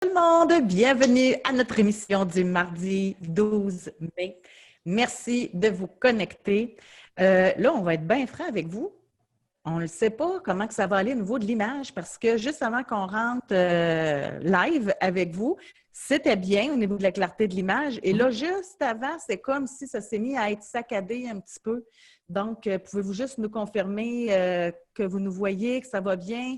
Tout le monde, bienvenue à notre émission du mardi 12 mai. Merci de vous connecter. Là, on va être bien franc avec vous. On ne sait pas comment que ça va aller au niveau de l'image parce que juste avant qu'on rentre live avec vous, c'était bien au niveau de la clarté de l'image. Et là, juste avant, c'est comme si ça s'est mis à être saccadé un petit peu. Donc, pouvez-vous juste nous confirmer que vous nous voyez, que ça va bien?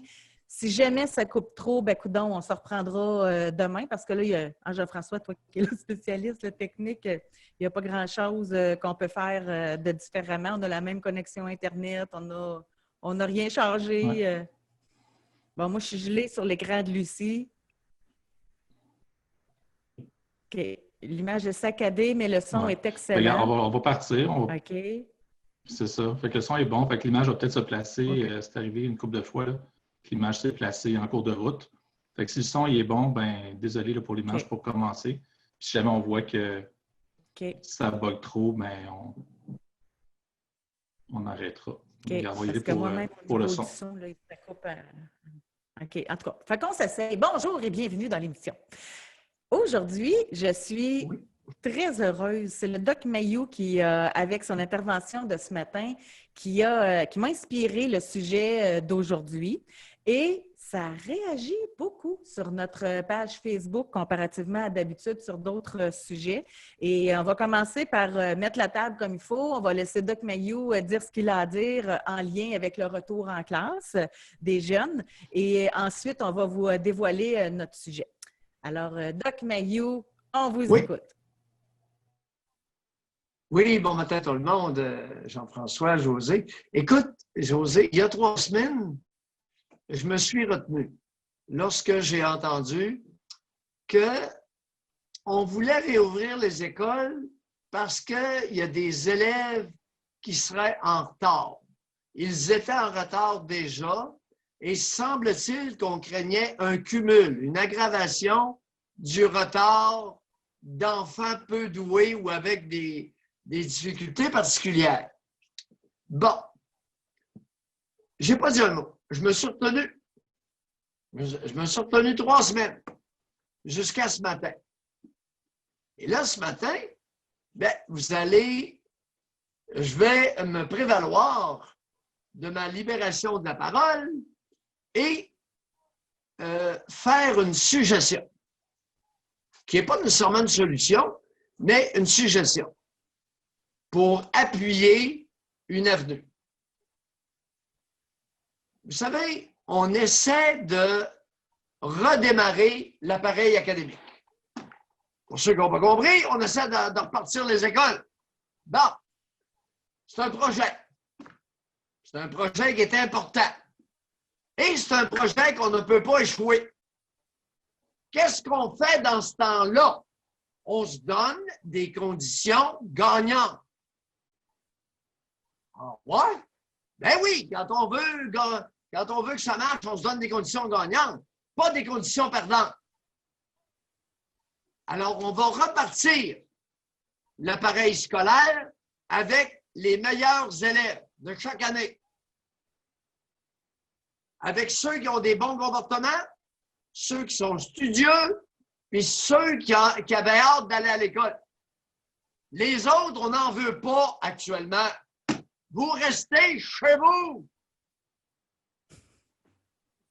Si jamais ça coupe trop, ben coudonc, on se reprendra demain parce que là, il y a Jean-François, toi qui es le spécialiste, le technique, il n'y a pas grand-chose qu'on peut faire de différemment. On a la même connexion Internet, on n'a rien changé. Ouais. Bon, moi, je suis gelée sur l'écran de Lucie. OK. L'image est saccadée, mais le son Ouais. est Regarde, excellent. on va partir. OK. C'est ça. Fait que le son est bon. Fait que l'image va peut-être se placer. OK. C'est arrivé une couple de fois là, que l'image s'est placée en cours de route. Fait que si le son il est bon, ben désolé là, pour l'image OK. pour commencer. Puis si jamais on voit que OK. ça bug trop, ben on arrêtera. OK. Regarde, on va y aller Parce que moi-même, pour au le niveau son. du son, là, ça coupe. OK. En tout cas, fait qu'on s'essaye. Bonjour et bienvenue dans l'émission. Aujourd'hui, je suis très heureuse. C'est le Doc Mayou qui, avec son intervention de ce matin, qui m'a inspiré le sujet d'aujourd'hui. Et ça réagit beaucoup sur notre page Facebook comparativement à d'habitude sur d'autres sujets. Et on va commencer par mettre la table comme il faut. On va laisser Doc Mayou dire ce qu'il a à dire en lien avec le retour en classe des jeunes. Et ensuite, on va vous dévoiler notre sujet. Alors, Doc Mayou, on vous écoute. Oui, bon matin tout le monde, Jean-François, José. Écoute, José, il y a 3 semaines, je me suis retenu lorsque j'ai entendu qu'on voulait réouvrir les écoles parce qu'il y a des élèves qui seraient en retard. Ils étaient en retard déjà et semble-t-il qu'on craignait un cumul, une aggravation du retard d'enfants peu doués ou avec des difficultés particulières. Bon, j'ai pas dit un mot. Je me suis retenu. Je me suis retenu 3 semaines jusqu'à ce matin. Et là, ce matin, ben, je vais me prévaloir de ma libération de la parole et faire une suggestion, qui n'est pas nécessairement une solution, mais une suggestion pour appuyer une avenue. Vous savez, on essaie de redémarrer l'appareil académique. Pour ceux qui n'ont pas compris, on essaie de repartir les écoles. Bon, c'est un projet. C'est un projet qui est important. Et c'est un projet qu'on ne peut pas échouer. Qu'est-ce qu'on fait dans ce temps-là? On se donne des conditions gagnantes. Ah ouais? Ben oui, quand on veut que ça marche, on se donne des conditions gagnantes, pas des conditions perdantes. Alors, on va repartir l'appareil scolaire avec les meilleurs élèves de chaque année. Avec ceux qui ont des bons comportements, ceux qui sont studieux, puis ceux qui avaient hâte d'aller à l'école. Les autres, on n'en veut pas actuellement. Vous restez chez vous.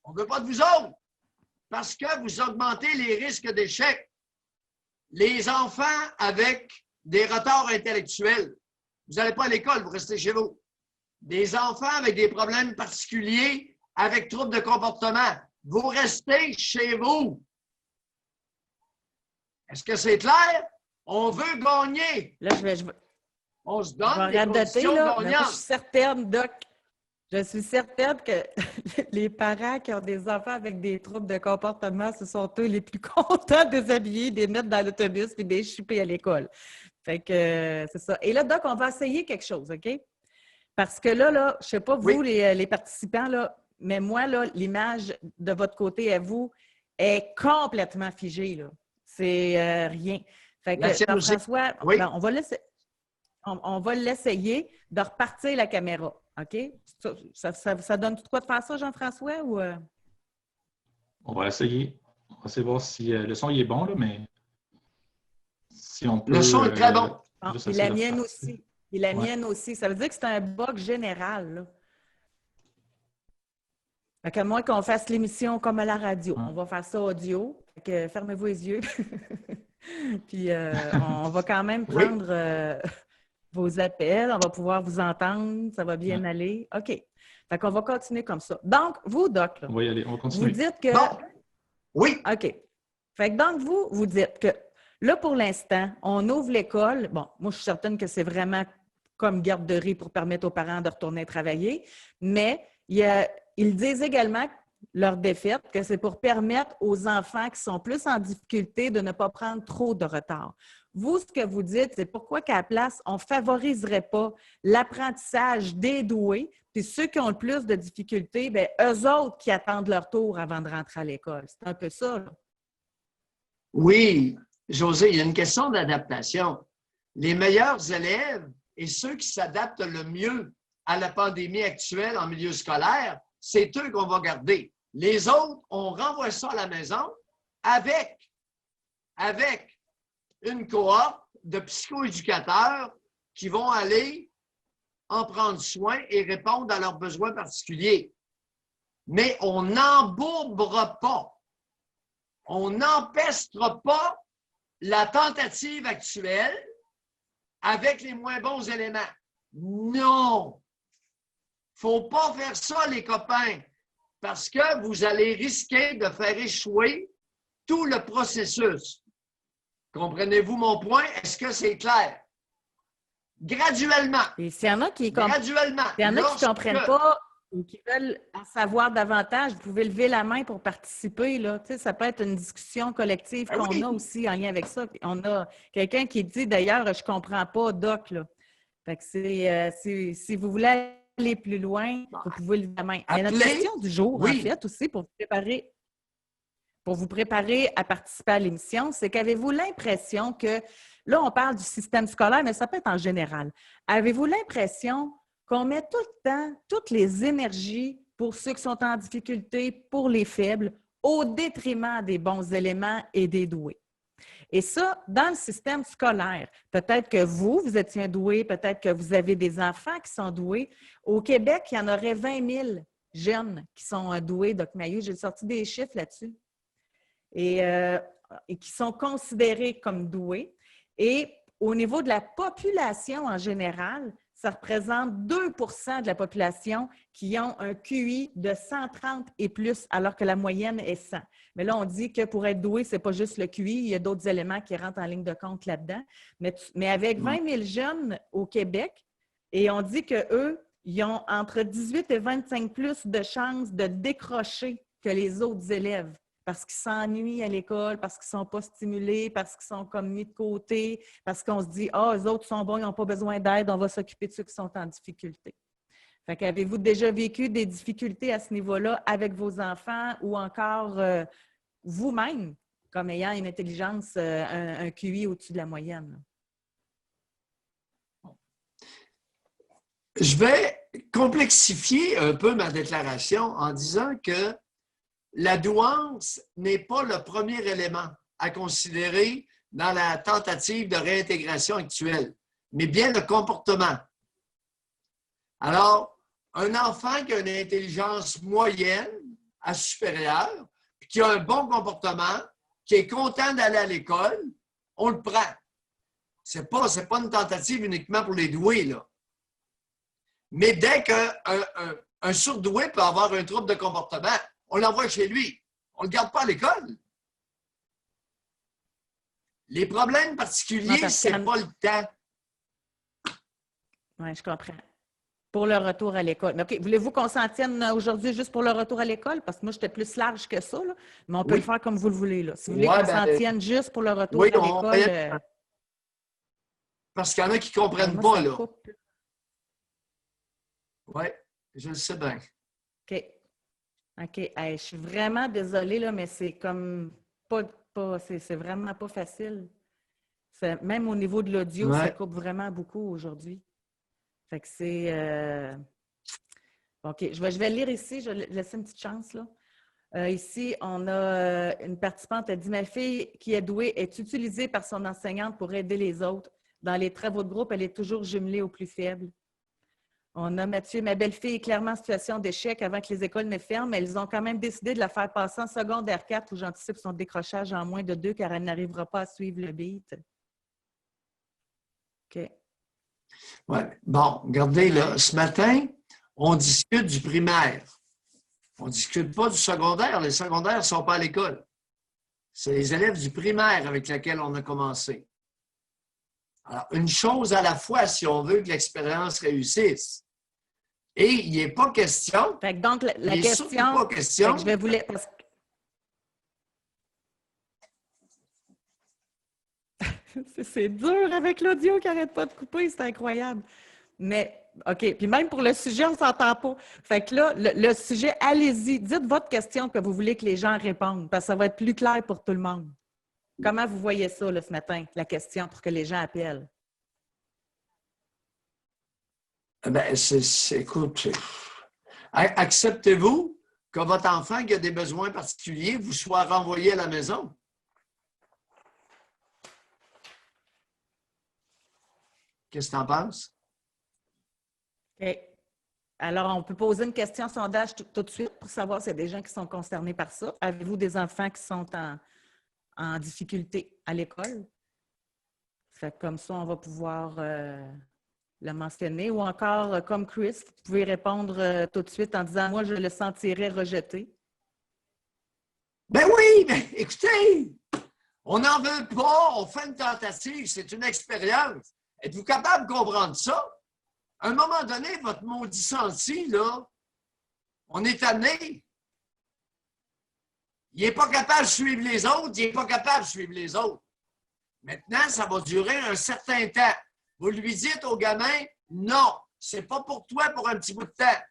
On ne veut pas de vous autres parce que vous augmentez les risques d'échec. Les enfants avec des retards intellectuels, vous n'allez pas à l'école, vous restez chez vous. Des enfants avec des problèmes particuliers, avec troubles de comportement, vous restez chez vous. Est-ce que c'est clair? On veut gagner. Là, on se donne des là, conditions gagnantes. mais moi, je suis certaine, Doc, je suis certaine que les parents qui ont des enfants avec des troubles de comportement, ce sont eux les plus contents de les habiller, de les mettre dans l'autobus et de les chipper à l'école. Fait que c'est ça. Et là, Doc, on va essayer quelque chose, OK? Parce que là, je ne sais pas vous, oui, les participants, là, mais moi, là, l'image de votre côté à vous est complètement figée, là. C'est rien. Fait que, Jean-François, oui. Ben, on va l'essayer de repartir la caméra. OK? Ça donne quoi de faire ça, Jean-François? Ou On va essayer. On va essayer de voir si le son il est bon, là, mais si on peut. Le son est très bon. Bon, juste puis essayer la de mienne repartir. aussi. Puis la Ouais. mienne aussi. Ça veut dire que c'est un bug général, là. Fait qu'à moins qu'on fasse l'émission comme à la radio. Ouais. On va faire ça audio. Fait que fermez-vous les yeux. Puis on va quand même Oui. prendre vos appels. On va pouvoir vous entendre. Ça va bien Ouais. aller. OK. Fait qu'on va continuer comme ça. Donc, vous, Doc, là, On va y aller, on va vous continuer. dites que... Bon. Oui. OK. Fait que donc, vous dites que là, pour l'instant, on ouvre l'école. Bon, moi, je suis certaine que c'est vraiment comme garderie pour permettre aux parents de retourner travailler, mais ils disent également, leur défaite, que c'est pour permettre aux enfants qui sont plus en difficulté de ne pas prendre trop de retard. Vous, ce que vous dites, c'est pourquoi qu'à la place, on ne favoriserait pas l'apprentissage des doués, puis ceux qui ont le plus de difficultés, bien, eux autres qui attendent leur tour avant de rentrer à l'école. C'est un peu ça, là. Oui, José, il y a une question d'adaptation. Les meilleurs élèves et ceux qui s'adaptent le mieux à la pandémie actuelle en milieu scolaire, c'est eux qu'on va garder. Les autres, on renvoie ça à la maison avec une cohorte de psychoéducateurs qui vont aller en prendre soin et répondre à leurs besoins particuliers. Mais on n'embourbera pas, on n'empestre pas la tentative actuelle avec les moins bons éléments. Non! Il ne faut pas faire ça, les copains, parce que vous allez risquer de faire échouer tout le processus. Comprenez-vous mon point? Est-ce que c'est clair? Graduellement. Et s'il y en a qui Graduellement. s'il y en a qui ne comprennent pas ou qui veulent en savoir davantage, vous pouvez lever la main pour participer, là. Tu sais, ça peut être une discussion collective Ben qu'on oui. a aussi en lien avec ça. On a quelqu'un qui dit, d'ailleurs, je ne comprends pas, Doc, là. Fait que si vous voulez aller plus loin, vous pouvez lever la main. Mais notre Appelez. question du jour, Oui. en fait, aussi, pour vous préparer à participer à l'émission, c'est qu'avez-vous l'impression que, là, on parle du système scolaire, mais ça peut être en général. Avez-vous l'impression qu'on met tout le temps, toutes les énergies pour ceux qui sont en difficulté, pour les faibles, au détriment des bons éléments et des doués? Et ça, dans le système scolaire, peut-être que vous étiez un doué, peut-être que vous avez des enfants qui sont doués. Au Québec, il y en aurait 20 000 jeunes qui sont doués, Doc Mayou. J'ai sorti des chiffres là-dessus. Et qui sont considérés comme doués. Et au niveau de la population en général, ça représente 2 de la population qui ont un QI de 130 et plus, alors que la moyenne est 100. Mais là, on dit que pour être doué, ce n'est pas juste le QI, il y a d'autres éléments qui rentrent en ligne de compte là-dedans. Mais avec 20 000 jeunes au Québec, et on dit qu'eux, ils ont entre 18 et 25 plus de chances de décrocher que les autres élèves, parce qu'ils s'ennuient à l'école, parce qu'ils ne sont pas stimulés, parce qu'ils sont comme mis de côté, parce qu'on se dit « Ah, eux autres sont bons, ils n'ont pas besoin d'aide, on va s'occuper de ceux qui sont en difficulté. » Fait qu'avez-vous déjà vécu des difficultés à ce niveau-là avec vos enfants ou encore vous-même, comme ayant une intelligence, un QI au-dessus de la moyenne? Je vais complexifier un peu ma déclaration en disant que la douance n'est pas le premier élément à considérer dans la tentative de réintégration actuelle, mais bien le comportement. Alors, un enfant qui a une intelligence moyenne à supérieure, qui a un bon comportement, qui est content d'aller à l'école, on le prend. C'est pas une tentative uniquement pour les doués, là. Mais dès qu'un surdoué peut avoir un trouble de comportement, on l'envoie chez lui. On ne le garde pas à l'école. Les problèmes particuliers, ce n'est pas le temps. Oui, je comprends. Pour le retour à l'école. Mais OK, voulez-vous qu'on s'en tienne aujourd'hui juste pour le retour à l'école? Parce que moi, j'étais plus large que ça, là. Mais on peut le faire comme vous le voulez, là. Si vous voulez qu'on s'en tienne juste pour le retour à l'école. Parce qu'il y en a qui ne comprennent pas, là. Oui, je le sais bien. OK. OK. Hey, je suis vraiment désolée, là, mais c'est comme c'est vraiment pas facile. Même au niveau de l'audio, ça coupe vraiment beaucoup aujourd'hui. Fait que c'est... OK, je vais lire ici, je vais laisser une petite chance, là. Ici, on a une participante qui a dit « Ma fille qui est douée est utilisée par son enseignante pour aider les autres. Dans les travaux de groupe, elle est toujours jumelée aux plus faibles. » On a Mathieu, ma belle-fille est clairement en situation d'échec avant que les écoles ne ferment, mais ils ont quand même décidé de la faire passer en secondaire 4 où j'anticipe son décrochage en moins de 2 car elle n'arrivera pas à suivre le beat. OK. Ouais. Bon, regardez, là, ce matin, on discute du primaire. On ne discute pas du secondaire. Les secondaires ne sont pas à l'école. C'est les élèves du primaire avec lesquels on a commencé. Alors, une chose à la fois si on veut que l'expérience réussisse. Et il n'est pas question. Fait que donc, la il question. n'est surtout pas question. Je vais vous laisser. C'est dur avec l'audio qui n'arrête pas de couper, c'est incroyable. Mais, OK, puis même pour le sujet, on ne s'entend pas. Fait que là, le sujet, allez-y, dites votre question que vous voulez que les gens répondent, parce que ça va être plus clair pour tout le monde. Comment vous voyez ça, là, ce matin, la question, pour que les gens appellent? Ben, écoute, acceptez-vous que votre enfant qui a des besoins particuliers vous soit renvoyé à la maison? Qu'est-ce que tu en penses? OK. Alors, on peut poser une question sondage tout de suite pour savoir s'il y a des gens qui sont concernés par ça. Avez-vous des enfants qui sont en difficulté à l'école? Fait que comme ça, on va pouvoir le mentionner. Ou encore, comme Chris, vous pouvez répondre tout de suite en disant « Moi, je le sentirais rejeté. » Ben oui, ben écoutez, on n'en veut pas, on fait une tentative, c'est une expérience. Êtes-vous capable de comprendre ça? À un moment donné, votre maudit senti, là, on est amené. Il n'est pas capable de suivre les autres, il n'est pas capable de suivre les autres. Maintenant, ça va durer un certain temps. Vous lui dites au gamin, non, c'est pas pour toi pour un petit bout de temps.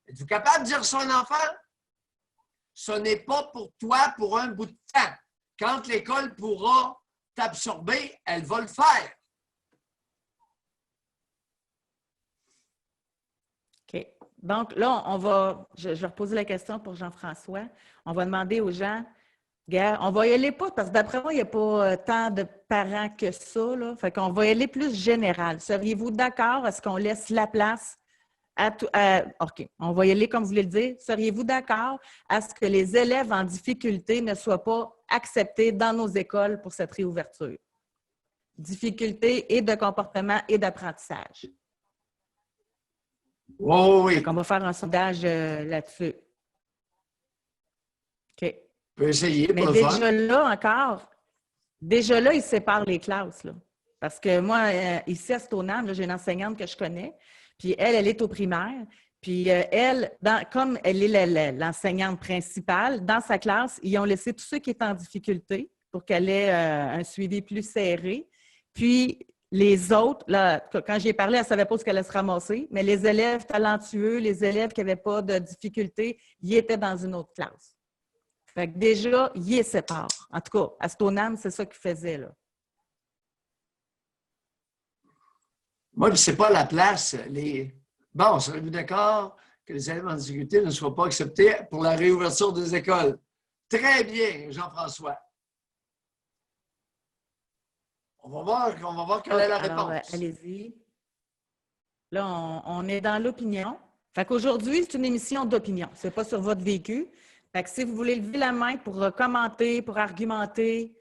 Êtes-vous capable de dire ça à un enfant? Ce n'est pas pour toi pour un bout de temps. Quand l'école pourra t'absorber, elle va le faire. OK. Donc là, on va, je vais reposer la question pour Jean-François. On va demander aux gens, gars, on va y aller pas, parce que d'après moi, il n'y a pas tant de parents que ça, là. Fait qu'on va y aller plus général. Seriez-vous d'accord? Est-ce qu'on laisse la place à tout? OK, on va y aller comme vous voulez le dire. Seriez-vous d'accord à ce que les élèves en difficulté ne soient pas acceptés dans nos écoles pour cette réouverture? Difficulté et de comportement et d'apprentissage. Oh, oui. Donc, on va faire un sondage là-dessus. OK. On peut essayer pour Mais le déjà faire. là encore, déjà là, ils séparent les classes. Là. Parce que moi, ici à Stoneham, j'ai une enseignante que je connais, puis elle est au primaire. Puis elle, comme elle est l'enseignante principale, dans sa classe, ils ont laissé tous ceux qui étaient en difficulté pour qu'elle ait un suivi plus serré. Puis les autres, là, quand j'y ai parlé, elle ne savait pas où elle allait se ramasser, mais les élèves talentueux, les élèves qui n'avaient pas de difficulté, ils étaient dans une autre classe. Fait que déjà, ils les séparent. En tout cas, à Stoneham, c'est ça qu'ils faisaient, là. Moi, ce n'est pas la place. Bon, serez-vous d'accord que les élèves en difficulté ne soient pas acceptés pour la réouverture des écoles? Très bien, Jean-François. On va voir quelle est la Alors, réponse. allez-y. Là, on est dans l'opinion. Fait qu'aujourd'hui, c'est une émission d'opinion. Ce n'est pas sur votre vécu. Fait que si vous voulez lever la main pour commenter, pour argumenter,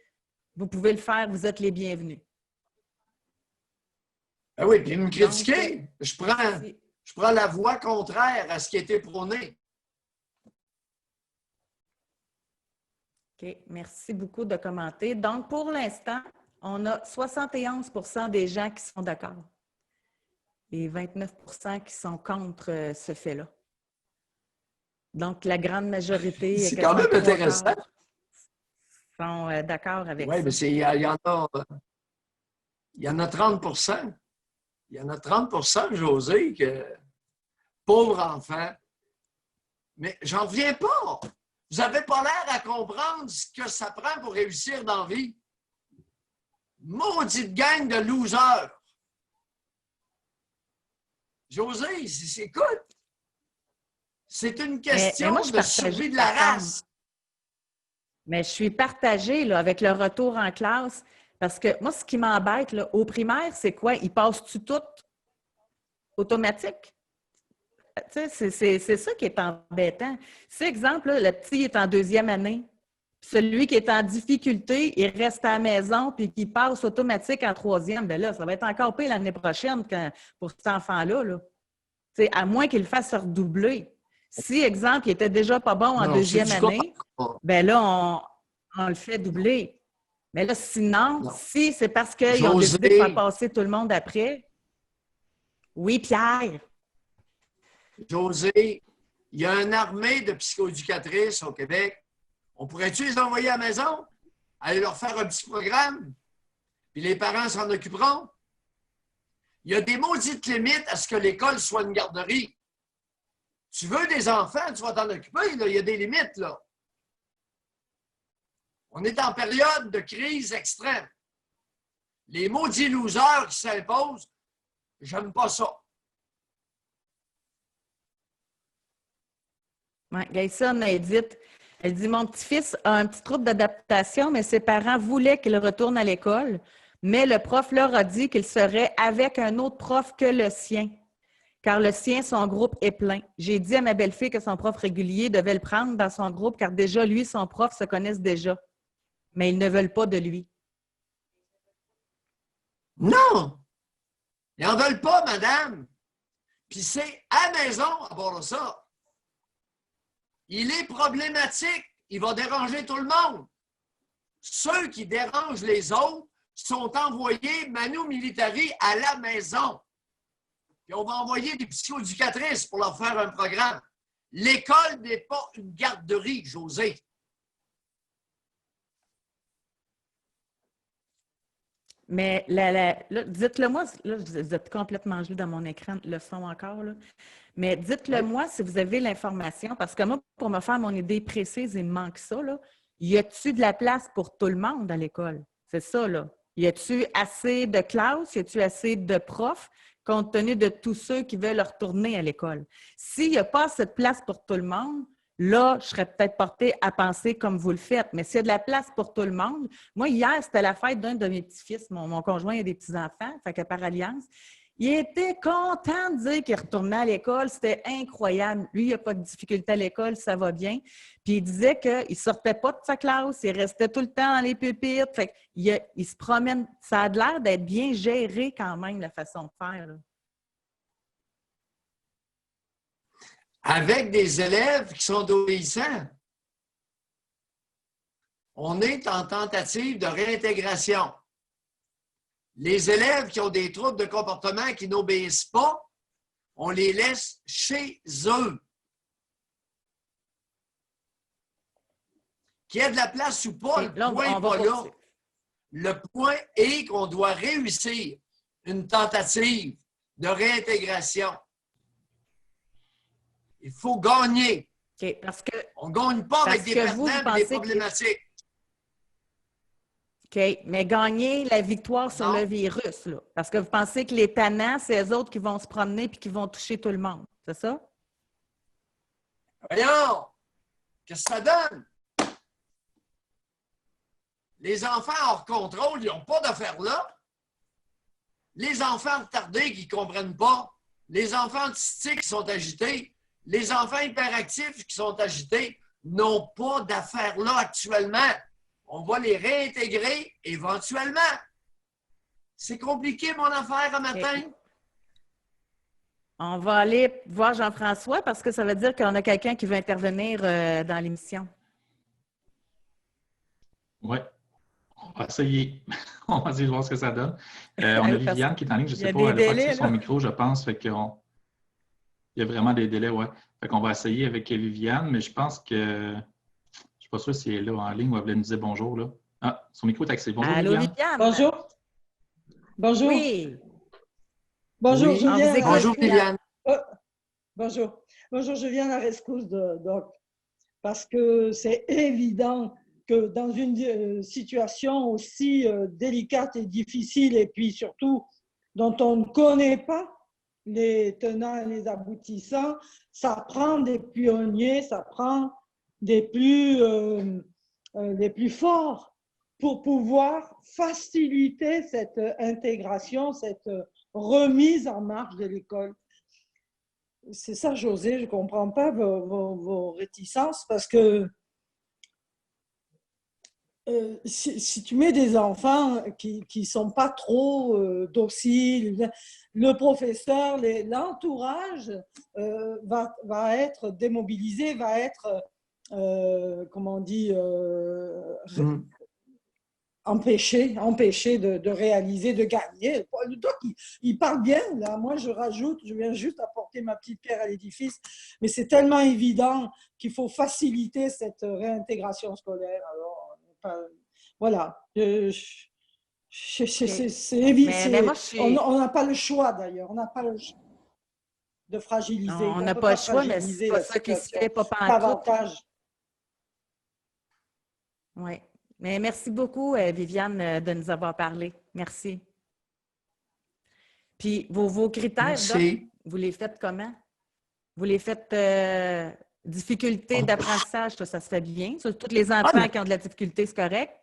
vous pouvez le faire. Vous êtes les bienvenus. Ben oui, puis me critiquer. Je prends la voie contraire à ce qui a été prôné. OK. Merci beaucoup de commenter. Donc, pour l'instant, on a 71 des gens qui sont d'accord et 29 qui sont contre ce fait-là. Donc, la grande majorité C'est quand même intéressant. Sont d'accord avec ça. Oui, mais il y en a 30 Il y en a 30 José, que pauvre enfant. Mais j'en reviens pas. Vous n'avez pas l'air à comprendre ce que ça prend pour réussir dans la vie. Maudite gang de losers. José, écoute, c'est une question de survie de la race. Mais je suis partagée là, avec le retour en classe parce que moi, ce qui m'embête là, au primaire, c'est quoi? Ils passent-tu tout automatique? Tu sais, c'est ça qui est embêtant. Si, exemple, là, le petit est en deuxième année, celui qui est en difficulté, il reste à la maison puis qui passe automatique en troisième, bien là, ça va être encore pire l'année prochaine pour cet enfant-là. Là. Tu sais, à moins qu'il le fasse redoubler. Si, exemple, il était déjà pas bon en Non, c'est deuxième du cas année, par cas. bien là, on le fait doubler. Mais là, sinon, Non. si c'est parce qu'ils ont José, décidé de faire passer tout le monde après, oui, Pierre. José, il y a une armée de psychoéducatrices au Québec. On pourrait-tu les envoyer à la maison? Aller leur faire un petit programme? Puis les parents s'en occuperont? Il y a des maudites limites à ce que l'école soit une garderie. Tu veux des enfants, tu vas t'en occuper, là. Il y a des limites, là. On est en période de crise extrême. Les maudits losers qui s'imposent, j'aime pas ça. Ouais, Gaëson elle dit, mon petit-fils a un petit trouble d'adaptation, mais ses parents voulaient qu'il retourne à l'école, mais le prof leur a dit qu'il serait avec un autre prof que le sien, car le sien, son groupe est plein. J'ai dit à ma belle-fille que son prof régulier devait le prendre dans son groupe, car déjà, lui, son prof se connaissent déjà, mais ils ne veulent pas de lui. Non! Ils n'en veulent pas, madame. Puis c'est à la maison à part de ça. Il est problématique. Il va déranger tout le monde. Ceux qui dérangent les autres sont envoyés manu militari à la maison. Puis on va envoyer des psychoéducatrices pour leur faire un programme. L'école n'est pas une garderie, José. Mais là, dites-le moi, là, vous êtes complètement gelé dans mon écran, le son encore, là. Mais dites-le Oui. moi si vous avez l'information, parce que moi, pour me faire mon idée précise, il me manque ça, là. Y a-tu de la place pour tout le monde à l'école? C'est ça, là. Y a-tu assez de classes? Y a-tu assez de profs, compte tenu de tous ceux qui veulent retourner à l'école? S'il n'y a pas assez de place pour tout le monde, là, je serais peut-être portée à penser comme vous le faites. Mais s'il y a de la place pour tout le monde, moi, hier, c'était la fête d'un de mes petits-fils. Mon conjoint a des petits-enfants, fait que par alliance. Il était content de dire qu'il retournait à l'école. C'était incroyable. Lui, il n'a pas de difficulté à l'école, ça va bien. Puis il disait qu'il ne sortait pas de sa classe, il restait tout le temps dans les pupitres. Fait il se promène. Ça a l'air d'être bien géré quand même, la façon de faire, là. Avec des élèves qui sont obéissants. On est en tentative de réintégration. Les élèves qui ont des troubles de comportement qui n'obéissent pas, on les laisse chez eux. Qu'il y ait de la place ou pas, le point n'est pas là. Le point est qu'on doit réussir une tentative de réintégration. Il faut gagner. Okay, parce que, on ne gagne pas avec des perdants et des problématiques. OK, mais gagner la victoire sur le virus, là. Parce que vous pensez que les tannants, c'est eux autres qui vont se promener et qui vont toucher tout le monde. C'est ça? Voyons! Qu'est-ce que ça donne? Les enfants hors contrôle, ils n'ont pas d'affaires là. Les enfants retardés qui ne comprennent pas. Les enfants autistiques qui sont agités. Les enfants hyperactifs qui sont agités n'ont pas d'affaires là actuellement. On va les réintégrer éventuellement. C'est compliqué, mon affaire, à matin. Okay. On va aller voir Jean-François parce que ça veut dire qu'on a quelqu'un qui veut intervenir dans l'émission. Oui. On va essayer. On va essayer de voir ce que ça donne. On a Viviane qui est en ligne. Je ne sais pas, elle n'a pas accès son micro, je pense. Fait qu'il y a vraiment des délais, ouais. Fait qu'on va essayer avec Viviane, mais je pense que je ne suis pas sûr si elle est là en ligne ou elle voulait nous dire bonjour. Là. Ah, son micro est accès. Bonjour, allô, Viviane. Bonjour. Bonjour. Oui. Bonjour, oui. Julien. Bonjour, Viviane. Bonjour. Bonjour, je viens à la rescousse de Doc. Parce que c'est évident que dans une situation aussi délicate et difficile, et puis surtout dont on ne connaît pas les tenants et les aboutissants, ça prend des pionniers, ça prend des plus les plus forts pour pouvoir faciliter cette intégration, cette remise en marche de l'école. C'est ça, José, je ne comprends pas vos réticences parce que si tu mets des enfants qui ne sont pas trop dociles, le professeur, l'entourage va être démobilisé, va être, comment on dit, empêché de réaliser, de gagner. Le doc, il parle bien, là. Moi, je viens juste apporter ma petite pierre à l'édifice, mais c'est tellement évident qu'il faut faciliter cette réintégration scolaire. Alors, voilà. C'est évident. On n'a pas le choix, d'ailleurs. On n'a pas le choix de fragiliser. On n'a pas le choix, mais c'est pas ça qui se fait, pas davantage. Oui. Mais merci beaucoup, Viviane, de nous avoir parlé. Merci. Puis, vos critères, Doc, vous les faites comment? Vous les faites difficulté d'apprentissage, ça se fait bien. Sur tous les enfants qui ont de la difficulté, c'est correct?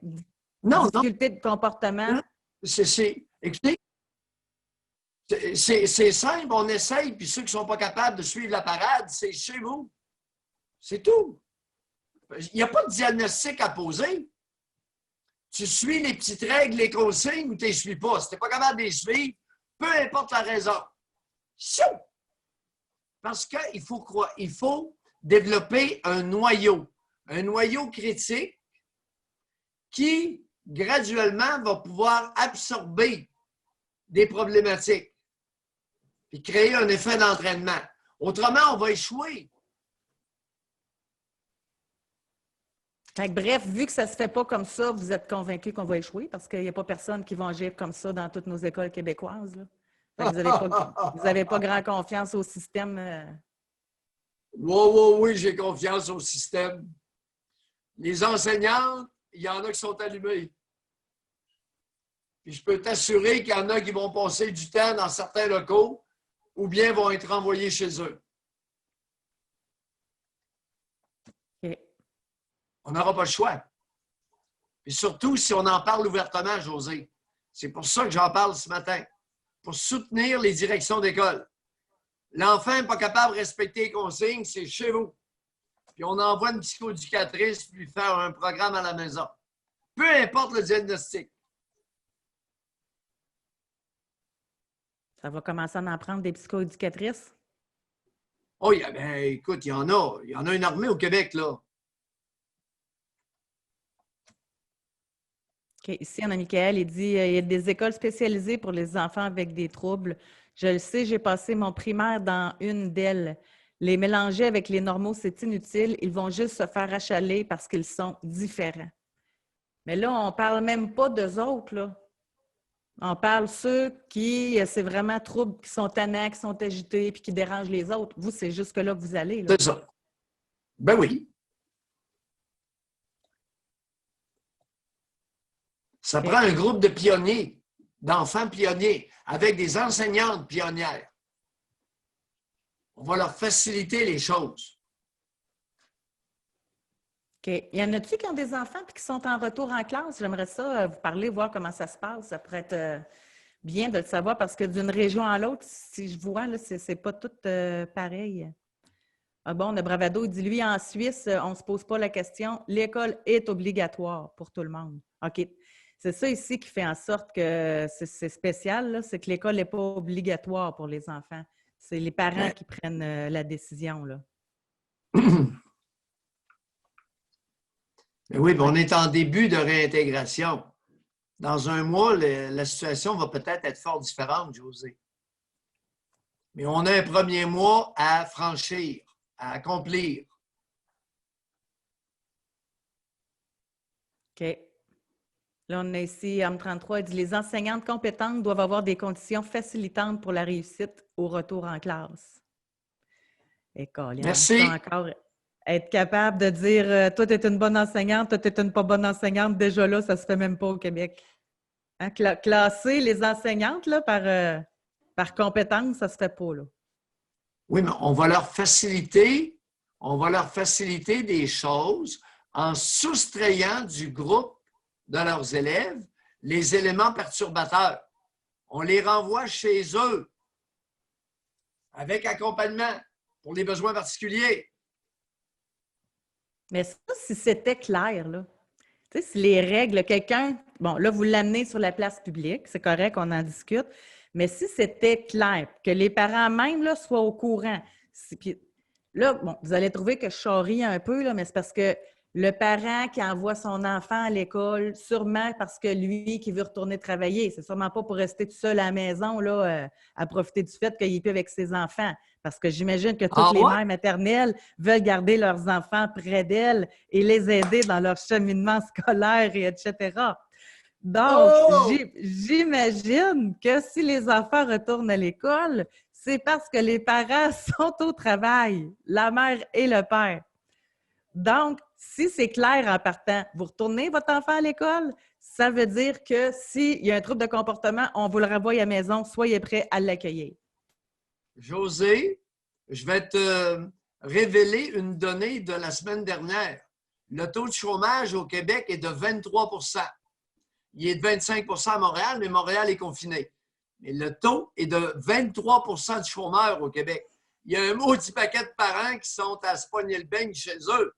Non, difficulté de comportement? Écoutez, c'est simple, on essaye, puis ceux qui ne sont pas capables de suivre la parade, c'est chez vous. C'est tout. Il n'y a pas de diagnostic à poser. Tu suis les petites règles, les consignes ou tu ne les suis pas. Si tu n'es pas capable de les suivre, peu importe la raison. Parce qu'il faut développer un noyau critique qui, graduellement, va pouvoir absorber des problématiques et créer un effet d'entraînement. Autrement, on va échouer. Bref, vu que ça ne se fait pas comme ça, vous êtes convaincu qu'on va échouer parce qu'il n'y a pas personne qui va agir comme ça dans toutes nos écoles québécoises. Là. Vous n'avez pas grand confiance au système. Oui, j'ai confiance au système. Les enseignantes, il y en a qui sont allumées. Puis je peux t'assurer qu'il y en a qui vont passer du temps dans certains locaux ou bien vont être envoyés chez eux. On n'aura pas le choix. Et surtout si on en parle ouvertement, José. C'est pour ça que j'en parle ce matin. Pour soutenir les directions d'école. L'enfant n'est pas capable de respecter les consignes, c'est chez vous. Puis on envoie une psychoéducatrice lui faire un programme à la maison. Peu importe le diagnostic. Ça va commencer à en prendre des psychoéducatrices? Oh, écoute, il y en a. Il y en a une armée au Québec, là. Okay. Ici, on a Michael, il dit il y a des écoles spécialisées pour les enfants avec des troubles. Je le sais, j'ai passé mon primaire dans une d'elles. Les mélanger avec les normaux, c'est inutile. Ils vont juste se faire achaler parce qu'ils sont différents. Mais là, on ne parle même pas d'eux autres, là. On parle ceux qui, c'est vraiment troubles, qui sont tannants, qui sont agités puis qui dérangent les autres. Vous, c'est jusque-là que vous allez. Là. C'est ça. Ben oui. Ça prend un groupe de pionniers, d'enfants pionniers, avec des enseignantes pionnières. On va leur faciliter les choses. OK. Il y en a-tu qui ont des enfants et qui sont en retour en classe? J'aimerais ça vous parler, voir comment ça se passe. Ça pourrait être bien de le savoir parce que d'une région à l'autre, si je vois, ce n'est pas tout pareil. Ah bon, le Bravado, il dit, lui, en Suisse, on ne se pose pas la question. L'école est obligatoire pour tout le monde. OK. C'est ça ici qui fait en sorte que c'est spécial, c'est que l'école n'est pas obligatoire pour les enfants. C'est les parents qui prennent la décision. Là. Oui, mais on est en début de réintégration. Dans un mois, la situation va peut-être être fort différente, José. Mais on a un premier mois à franchir, à accomplir. OK. Là, on a ici, M33, il dit « Les enseignantes compétentes doivent avoir des conditions facilitantes pour la réussite au retour en classe. » Merci. Encore être capable de dire « Toi, tu es une bonne enseignante, toi, tu es une pas bonne enseignante. » Déjà là, ça ne se fait même pas au Québec. Hein? Classer les enseignantes là, par compétence, ça ne se fait pas. Là. Oui, mais on va leur faciliter des choses en soustrayant du groupe de leurs élèves les éléments perturbateurs. On les renvoie chez eux avec accompagnement pour les besoins particuliers. Mais ça, si c'était clair, là, tu sais, si les règles, quelqu'un, bon, là, vous l'amenez sur la place publique, c'est correct, on en discute, mais si c'était clair, que les parents même là, soient au courant, puis là, bon, vous allez trouver que je charrie un peu, là, mais c'est parce que le parent qui envoie son enfant à l'école, sûrement parce que lui qui veut retourner travailler, c'est sûrement pas pour rester tout seul à la maison, là, à profiter du fait qu'il est plus avec ses enfants. Parce que j'imagine que toutes les mères maternelles veulent garder leurs enfants près d'elles et les aider dans leur cheminement scolaire, et etc. Donc, j'imagine que si les enfants retournent à l'école, c'est parce que les parents sont au travail, la mère et le père. Donc, si c'est clair en partant, vous retournez votre enfant à l'école, ça veut dire que s'il y a un trouble de comportement, on vous le renvoie à la maison, soyez prêts à l'accueillir. José, je vais te révéler une donnée de la semaine dernière. Le taux de chômage au Québec est de 23 %. Il est de 25 % à Montréal, mais Montréal est confiné. Mais le taux est de 23 % de chômeurs au Québec. Il y a un maudit paquet de parents qui sont à se pogner le beigne chez eux.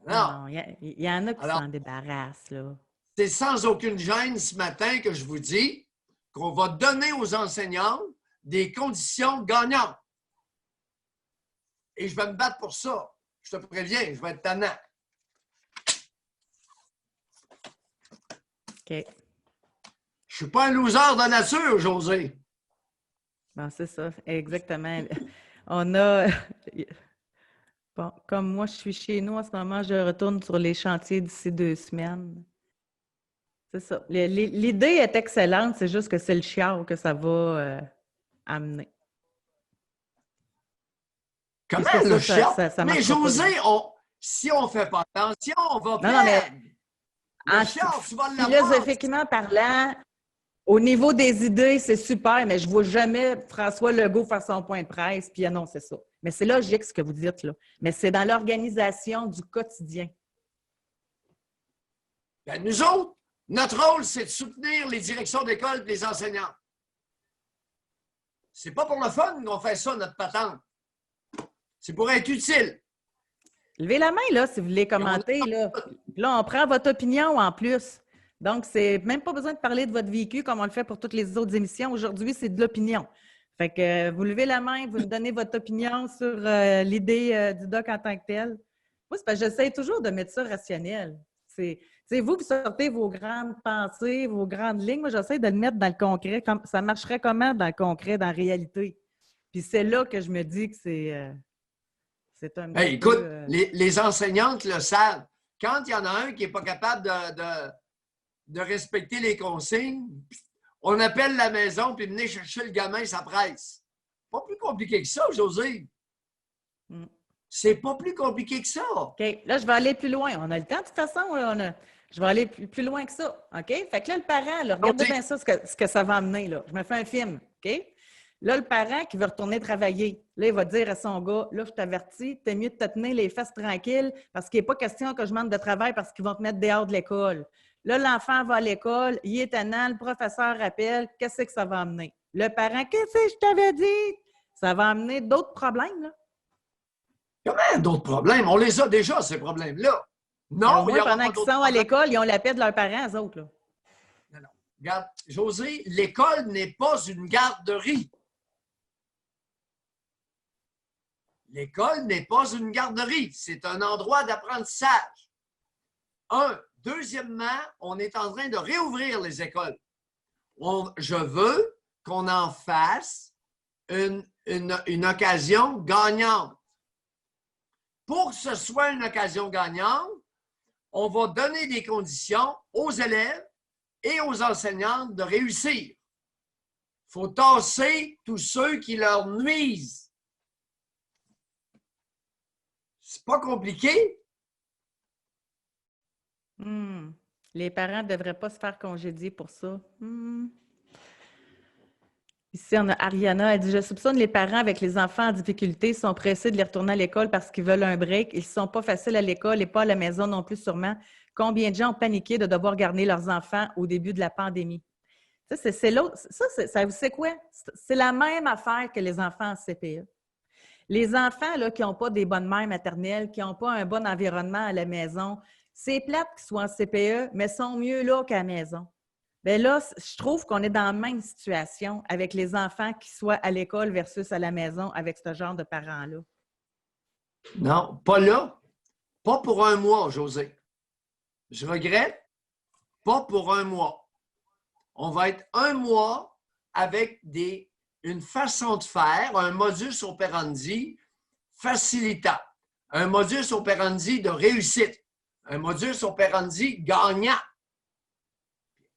Non, il y en a qui s'en débarrassent, là. C'est sans aucune gêne ce matin que je vous dis qu'on va donner aux enseignants des conditions gagnantes. Et je vais me battre pour ça. Je te préviens, je vais être tannant. OK. Je suis pas un loser de nature, José. Bon, c'est ça, exactement. On a... Bon, comme moi, je suis chez nous en ce moment, je retourne sur les chantiers d'ici 2 semaines. C'est ça. L'idée est excellente, c'est juste que c'est le chiard que ça va amener. Comment le chiard? Mais José, si on ne fait pas attention, on va perdre. Non, mais philosophiquement parlant, au niveau des idées, c'est super, mais je ne vois jamais François Legault faire son point de presse puis annoncer ça. Mais c'est logique ce que vous dites là. Mais c'est dans l'organisation du quotidien. Bien, nous autres, notre rôle, c'est de soutenir les directions d'école et les enseignants. C'est pas pour le fun qu'on fait ça, notre patente. C'est pour être utile. Levez la main, là, si vous voulez commenter. Là, on prend votre opinion en plus. Donc, c'est même pas besoin de parler de votre vécu comme on le fait pour toutes les autres émissions. Aujourd'hui, c'est de l'opinion. Fait que vous levez la main, vous me donnez votre opinion sur l'idée du doc en tant que tel. Moi, c'est parce que j'essaie toujours de mettre ça rationnel. C'est vous qui sortez vos grandes pensées, vos grandes lignes. Moi, j'essaie de le mettre dans le concret. Ça marcherait comment dans le concret, dans la réalité? Puis c'est là que je me dis que c'est un hey, écoute, les enseignantes le savent. Quand il y en a un qui n'est pas capable de respecter les consignes, on appelle la maison puis venez chercher le gamin, ça presse. Pas plus compliqué que ça, José. C'est pas plus compliqué que ça. OK. Là, je vais aller plus loin. On a le temps, de toute façon. Là, je vais aller plus loin que ça. OK? Fait que là, le parent, là, regardez bien ça, ce que ça va amener. Là. Je me fais un film. OK? Là, le parent qui veut retourner travailler, là, il va dire à son gars, là, je t'avertis, t'es mieux de te tenir les fesses tranquilles parce qu'il n'est pas question que je manque de travail parce qu'ils vont te mettre dehors de l'école. Là, l'enfant va à l'école, il est tannant, le professeur rappelle, qu'est-ce que ça va amener? Le parent, qu'est-ce que je t'avais dit? Ça va amener d'autres problèmes, là. Comment d'autres problèmes? On les a déjà, ces problèmes-là. Non, au moins, pendant qu'ils sont à l'école, ils ont la paix de leurs parents, eux autres, là. Non. Regarde, José, l'école n'est pas une garderie. L'école n'est pas une garderie. C'est un endroit d'apprentissage. Deuxièmement, on est en train de réouvrir les écoles. Je veux qu'on en fasse une occasion gagnante. Pour que ce soit une occasion gagnante, on va donner des conditions aux élèves et aux enseignantes de réussir. Il faut tasser tous ceux qui leur nuisent. C'est pas compliqué. Les parents ne devraient pas se faire congédier pour ça. Ici, on a Ariana, elle dit « Je soupçonne les parents avec les enfants en difficulté sont pressés de les retourner à l'école parce qu'ils veulent un break. Ils ne sont pas faciles à l'école et pas à la maison non plus sûrement. Combien de gens ont paniqué de devoir garder leurs enfants au début de la pandémie? » Ça, c'est l'autre. C'est quoi? C'est la même affaire que les enfants en CPE. Les enfants là, qui n'ont pas des bonnes mères maternelles, qui n'ont pas un bon environnement à la maison, c'est plate qu'ils soient en CPE, mais sont mieux là qu'à la maison. Bien là, je trouve qu'on est dans la même situation avec les enfants qui soient à l'école versus à la maison avec ce genre de parents-là. Non, pas là. Pas pour un mois, José. Je regrette. Pas pour un mois. On va être un mois avec une façon de faire, un modus operandi facilitant, un modus operandi de réussite, un modus operandi gagnant.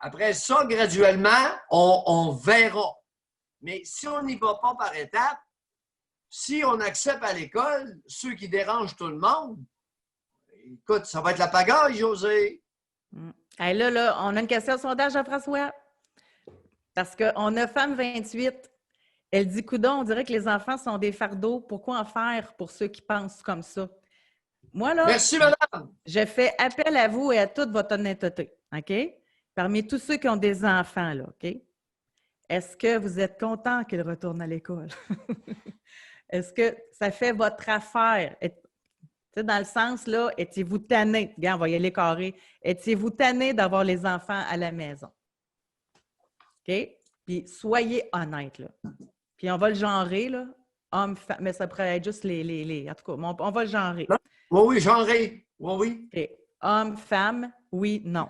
Après ça, graduellement, on verra. Mais si on n'y va pas par étapes, si on accepte à l'école ceux qui dérangent tout le monde, écoute, ça va être la pagaille, José. Hey, là, on a une question de sondage à François. Parce qu'on a Femme 28. Elle dit, coudonc, on dirait que les enfants sont des fardeaux. Pourquoi en faire pour ceux qui pensent comme ça? Moi, là, merci, madame. Je fais appel à vous et à toute votre honnêteté. OK? Parmi tous ceux qui ont des enfants, là, OK? Est-ce que vous êtes content qu'ils retournent à l'école? Est-ce que ça fait votre affaire? Dans le sens, là, étiez-vous tanné? Regarde, on va y aller carré. Étiez-vous tanné d'avoir les enfants à la maison? OK? Puis soyez honnête, là. Puis on va le genrer, là. Homme, femme, mais ça pourrait être juste les. En tout cas, on va le genrer. Oui, genrer. Oui. OK. Homme, femme, oui, non.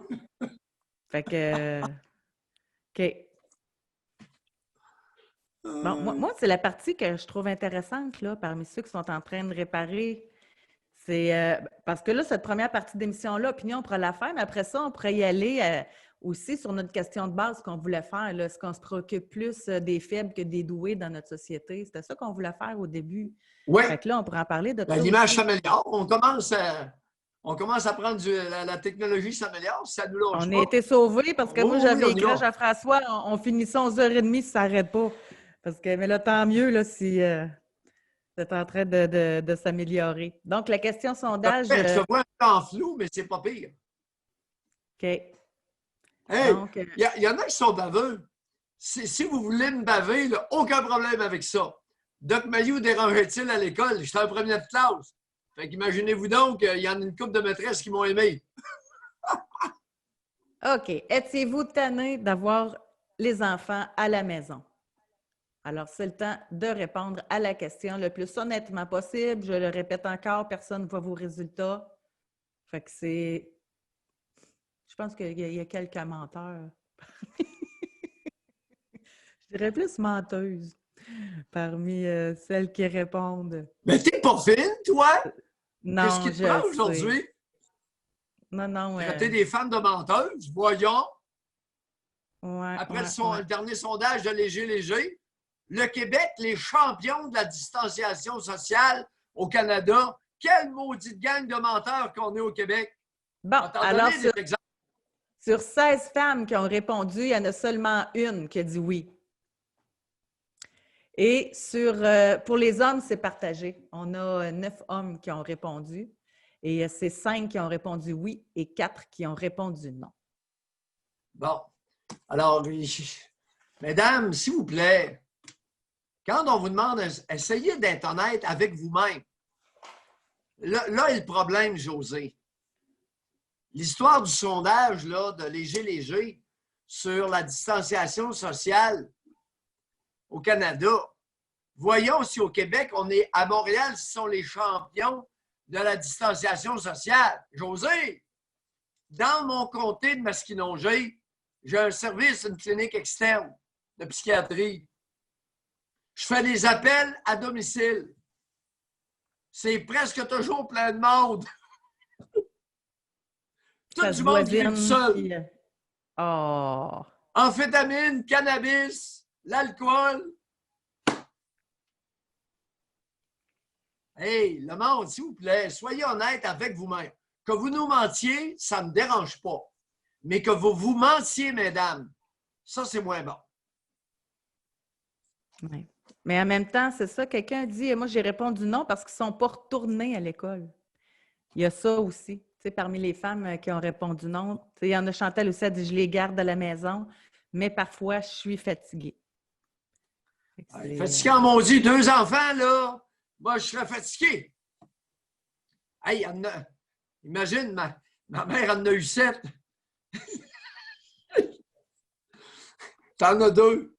Fait que. OK. Bon, moi, c'est la partie que je trouve intéressante, là, parmi ceux qui sont en train de réparer. C'est parce que là, cette première partie d'émission-là, opinion, on pourra la faire, mais après ça, on pourrait y aller aussi sur notre question de base qu'on voulait faire. Là. Est-ce qu'on se préoccupe plus des faibles que des doués dans notre société? C'était ça qu'on voulait faire au début. Oui. Fait que là, on pourrait en parler de ça. L'image s'améliore. On commence à prendre la technologie s'améliore. Ça nous lâche on pas. a été sauvés parce que moi, j'avais écrit à Jean-François, on finissait 11h30 si ça n'arrête pas. Mais là, tant mieux là, si c'est en train de s'améliorer. Donc, la question sondage. Je te vois un peu en flou, mais c'est pas pire. OK. Hey, y en a qui sont baveux. Si vous voulez me baver, là, aucun problème avec ça. Doc Mayou dérangeait-il à l'école? J'étais en première de classe. Fait qu'imaginez-vous donc, il y en a une couple de maîtresses qui m'ont aimé. OK. Étiez-vous tanné d'avoir les enfants à la maison? Alors, c'est le temps de répondre à la question le plus honnêtement possible. Je le répète encore, personne ne voit vos résultats. Fait que c'est... Je pense qu'il y a quelques menteurs. Je dirais plus menteuse parmi celles qui répondent. Mais t'es pas fine, toi? Non, qu'est-ce qui te prend aujourd'hui? Non. Traiter des femmes de menteuses, voyons. Ouais, Après le dernier sondage de Léger, le Québec, les champions de la distanciation sociale au Canada. Quelle maudite gang de menteurs qu'on est au Québec. Bon, alors sur 16 femmes qui ont répondu, il y en a seulement une qui a dit oui. Et pour les hommes, c'est partagé. On a 9 hommes qui ont répondu. Et c'est 5 qui ont répondu oui et 4 qui ont répondu non. Bon. Alors, mesdames, s'il vous plaît, quand on vous demande, essayez d'être honnête avec vous-même. Là est le problème, José. L'histoire du sondage là, de Léger sur la distanciation sociale au Canada. Voyons si au Québec, on est à Montréal, ce sont les champions de la distanciation sociale. José, dans mon comté de Masquinongé, j'ai un service, une clinique externe de psychiatrie. Je fais des appels à domicile. C'est presque toujours plein de monde. Tout du monde qui vit tout seul. Oh. Amphétamine, cannabis, l'alcool. Hey, le monde, s'il vous plaît, soyez honnête avec vous-même. Que vous nous mentiez, ça ne me dérange pas. Mais que vous mentiez, mesdames, ça, c'est moins bon. Ouais. Mais en même temps, c'est ça, quelqu'un dit, moi j'ai répondu non parce qu'ils ne sont pas retournés à l'école. Il y a ça aussi. Tu sais, parmi les femmes qui ont répondu non, tu sais, il y en a Chantal aussi, elle dit, je les garde à la maison, mais parfois je suis fatiguée. Fatigué en maudit, 2 enfants, là, moi je serais fatigué. Hey, imagine, ma mère en a eu 7. T'en as 2.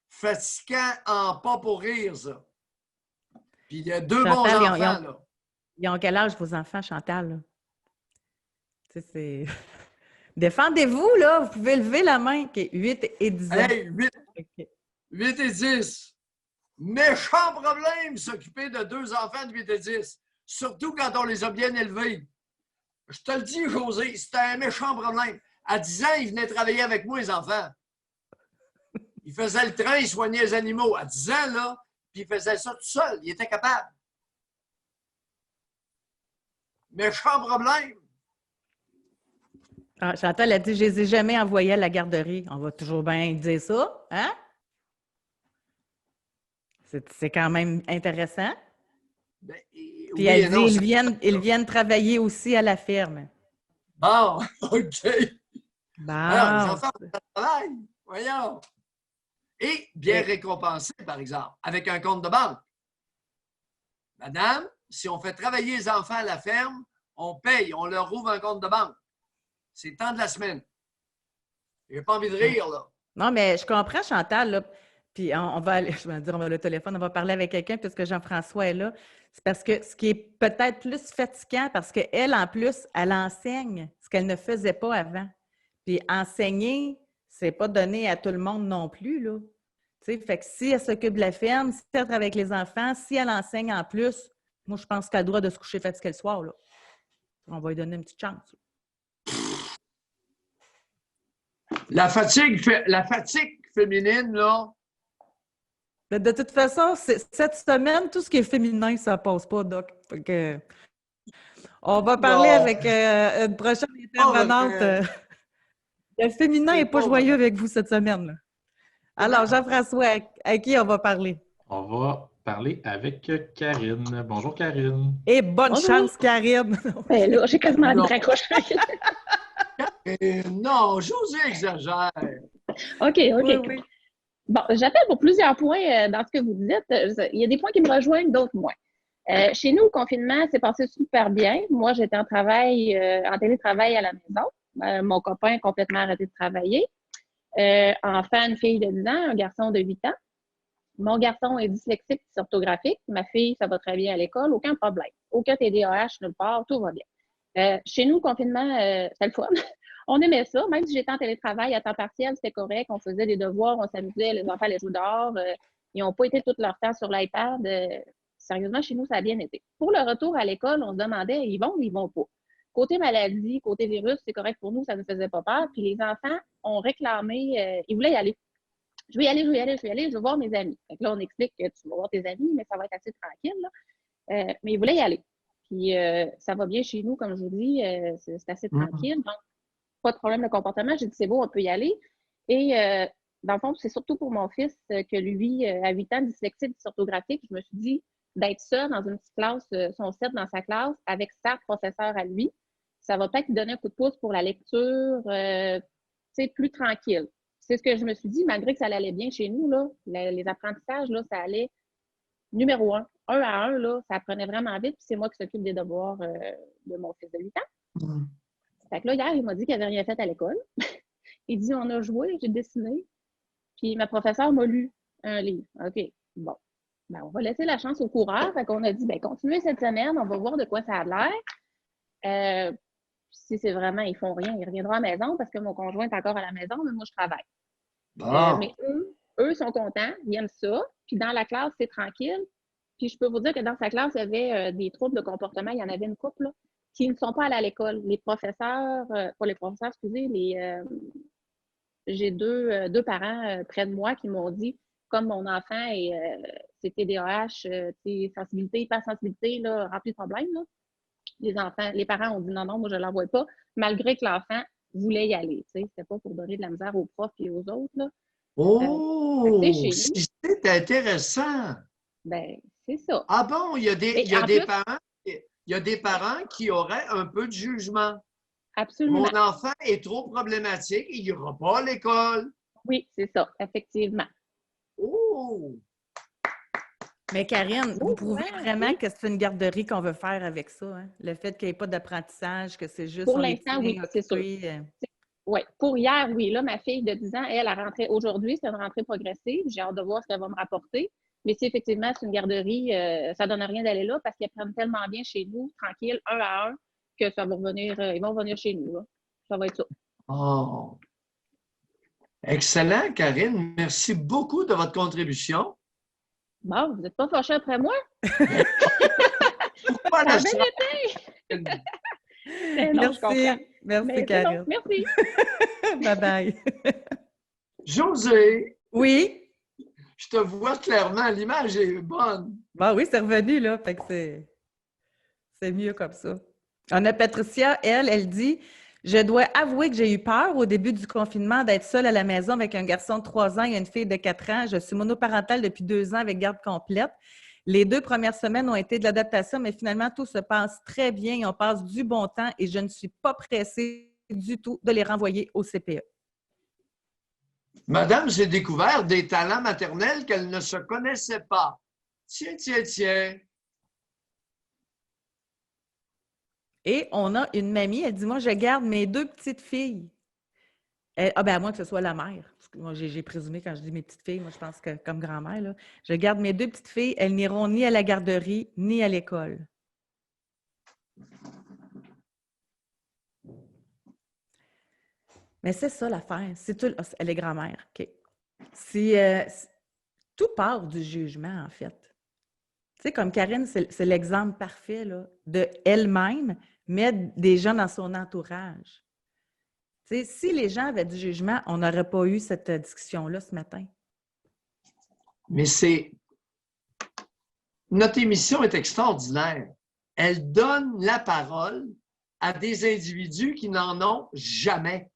Fatigant en pas pour rire, ça. Puis il y a 2 bons Chantal, enfants, là. Ils ont quel âge, vos enfants, Chantal? Là? Tu sais, c'est... Défendez-vous, là. Vous pouvez lever la main. OK, 8 et 10 ans. Hey, 8 Okay. et 10. Méchant problème, s'occuper de 2 enfants de 8 et 10. Surtout quand on les a bien élevés. Je te le dis, José, c'était un méchant problème. À 10 ans, ils venaient travailler avec moi, les enfants. Ils faisaient le train, ils soignaient les animaux. À 10 ans, là, puis ils faisaient ça tout seuls. Ils étaient capables. Méchant problème. Ah, Chantal a dit, je ne les ai jamais envoyés à la garderie. On va toujours bien dire ça, hein? C'est quand même intéressant. Ben, Puis oui elle et dit, non, ils viennent travailler aussi à la ferme. Bon, OK. Alors, les Bon. enfants font le travail. Voyons. Et bien Et- récompensés, par exemple, avec un compte de banque. Madame, si on fait travailler les enfants à la ferme, on paye, on leur ouvre un compte de banque. C'est le temps de la semaine. J'ai pas envie de rire, là. Non, mais je comprends, Chantal, là. Puis on va aller, je vais dire, on va le téléphone, on va parler avec quelqu'un puisque Jean-François est là. C'est parce que ce qui est peut-être plus fatigant, parce qu'elle, en plus, elle enseigne ce qu'elle ne faisait pas avant. Puis enseigner, c'est pas donné à tout le monde non plus, là. Tu sais, fait que si elle s'occupe de la ferme, si elle travaille avec les enfants, si elle enseigne en plus, moi, je pense qu'elle a le droit de se coucher fatiguée le soir, là. On va lui donner une petite chance. La fatigue féminine, là, Mais de toute façon, cette semaine, tout ce qui est féminin, ça passe pas, Doc. Fait que, on va parler non, avec une prochaine pas intervenante. vrai. Le féminin n'est C'est pas pas joyeux vrai. avec vous cette semaine, là. Alors, Comment? Jean-François, à qui on va parler? On va parler avec Karine. Bonjour, Karine. Et bonne Bonjour. chance, Karine! Ben là, j'ai quasiment envie Non. de raccrocher. Non, José exagère. OK. Oui, oui. Bon, j'appelle pour plusieurs points dans ce que vous dites. Il y a des points qui me rejoignent, d'autres moins. Chez nous, le confinement s'est passé super bien. Moi, j'étais en télétravail à la maison. Mon copain a complètement arrêté de travailler. Enfant, une fille de 10 ans, un garçon de 8 ans. Mon garçon est dyslexique et orthographique. Ma fille, ça va très bien à l'école, aucun problème. Aucun TDAH nulle part, tout va bien. Chez nous, le confinement, c'est le fun. On aimait ça, même si j'étais en télétravail à temps partiel, c'était correct. On faisait des devoirs, on s'amusait, les enfants allaient jouer dehors. Ils n'ont pas été tout leur temps sur l'iPad. Sérieusement, chez nous, ça a bien été. Pour le retour à l'école, on se demandait, ils vont ou ils vont pas. Côté maladie, côté virus, c'est correct pour nous, ça ne nous faisait pas peur. Puis les enfants ont réclamé, ils voulaient y aller. Je veux y aller, je veux voir mes amis. Donc là, on explique que tu vas voir tes amis, mais ça va être assez tranquille. Là. Mais ils voulaient y aller. Puis ça va bien chez nous, comme je vous dis, c'est assez tranquille. Donc, pas de problème de comportement. J'ai dit, c'est beau, on peut y aller. Et dans le fond, c'est surtout pour mon fils que lui, à 8 ans, dyslexique, dysorthographique, je me suis dit d'être seul dans une petite classe, son 7 dans sa classe, avec sa professeure à lui, ça va peut-être lui donner un coup de pouce pour la lecture, plus tranquille. C'est ce que je me suis dit, malgré que ça allait bien chez nous, là, les apprentissages, là, ça allait numéro 1 à 1, là, ça apprenait vraiment vite, puis c'est moi qui s'occupe des devoirs de mon fils de 8 ans. Fait que là, hier, il m'a dit qu'il n'avait rien fait à l'école. Il dit, on a joué, j'ai dessiné, puis ma professeure m'a lu un livre. OK, bon. Ben, on va laisser la chance au coureur. Fait qu'on a dit, ben, continuez cette semaine, on va voir de quoi ça a l'air. Si c'est vraiment, ils font rien, ils reviendront à la maison parce que mon conjoint est encore à la maison, mais moi, je travaille. Mais eux sont contents, ils aiment ça. Puis dans la classe, c'est tranquille. Puis je peux vous dire que dans sa classe, il y avait des troubles de comportement. Il y en avait une couple là, qui ne sont pas allés à l'école. Les professeurs, pas les professeurs, excusez, j'ai deux parents près de moi qui m'ont dit, comme mon enfant est c'est TDAH, sensibilité, hypersensibilité, là, rempli de problèmes, là. Les parents ont dit non, moi je ne l'envoie pas, malgré que l'enfant voulait y aller. C'était pas pour donner de la misère aux profs et aux autres. Là. Oh! chez nous. C'est intéressant. Ben, c'est ça. Ah bon, il y a Mais des en plus, parents, il y a des parents qui auraient un peu de jugement. absolument. Mon enfant est trop problématique, il n'ira pas à l'école. Oui, c'est ça, effectivement. Oh! Mais Karine, vous prouvez Ouais, vraiment oui. que c'est une garderie qu'on veut faire avec ça, hein? Le fait qu'il n'y ait pas d'apprentissage, que c'est juste Pour on les l'instant, tient oui, c'est sûr. occupés. Oui, pour hier, oui. Là, ma fille de 10 ans, elle a rentré aujourd'hui, c'est une rentrée progressive. J'ai hâte de voir ce qu'elle va me rapporter. Mais si effectivement c'est une garderie, ça ne donne rien d'aller là parce qu'ils apprennent tellement bien chez nous, tranquille, un à un, que ça va revenir, ils vont venir chez nous. Là. Ça va être ça. Oh! Excellent, Karine. Merci beaucoup de votre contribution. Bon, vous n'êtes pas fâchés après moi? Pourquoi Ça a le bien été! Mais non, je comprends. Merci. Merci, Mais c'est Karine. bon, merci. Bye-bye. José, Oui? je te vois clairement, l'image est bonne. Bon, oui, c'est revenu, là. Fait que c'est mieux comme ça. On a Patricia, elle dit « Je dois avouer que j'ai eu peur au début du confinement d'être seule à la maison avec un garçon de 3 ans et une fille de 4 ans. Je suis monoparentale depuis 2 ans avec garde complète. Les 2 premières semaines ont été de l'adaptation, mais finalement, tout se passe très bien et on passe du bon temps et je ne suis pas pressée du tout de les renvoyer au CPE. » Madame, j'ai découvert des talents maternels qu'elle ne se connaissait pas. Tiens, tiens, tiens. Et on a une mamie, elle dit « Moi, je garde mes 2 petites filles. » Ah ben à moins que ce soit la mère. Parce que moi, j'ai présumé quand je dis mes petites filles, moi je pense que comme grand-mère, là, je garde mes 2 petites filles, elles n'iront ni à la garderie, ni à l'école. Mais c'est ça l'affaire. C'est tout. Elle est grand-mère, OK. Tout part du jugement, en fait. Tu sais, comme Karine, c'est l'exemple parfait là, de elle-même, mais des gens dans son entourage. Tu sais, si les gens avaient du jugement, on n'aurait pas eu cette discussion-là ce matin. Mais notre émission est extraordinaire. Elle donne la parole à des individus qui n'en ont jamais.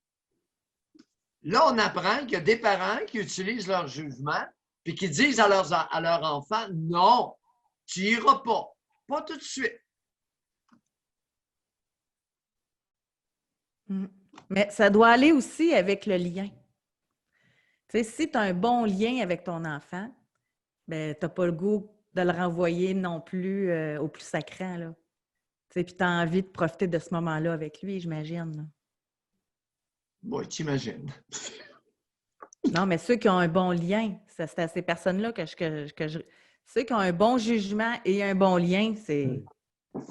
Là, on apprend qu'il y a des parents qui utilisent leur jugement puis qui disent à leurs enfants, non, tu n'iras pas tout de suite. Mais ça doit aller aussi avec le lien. Tu sais, si tu as un bon lien avec ton enfant, ben, tu n'as pas le goût de le renvoyer non plus au plus sacrant, là. Tu sais, puis tu as envie de profiter de ce moment-là avec lui, j'imagine. Oui, t'imagines. Non, mais ceux qui ont un bon lien, c'est à ces personnes-là que ceux qui ont un bon jugement et un bon lien, c'est...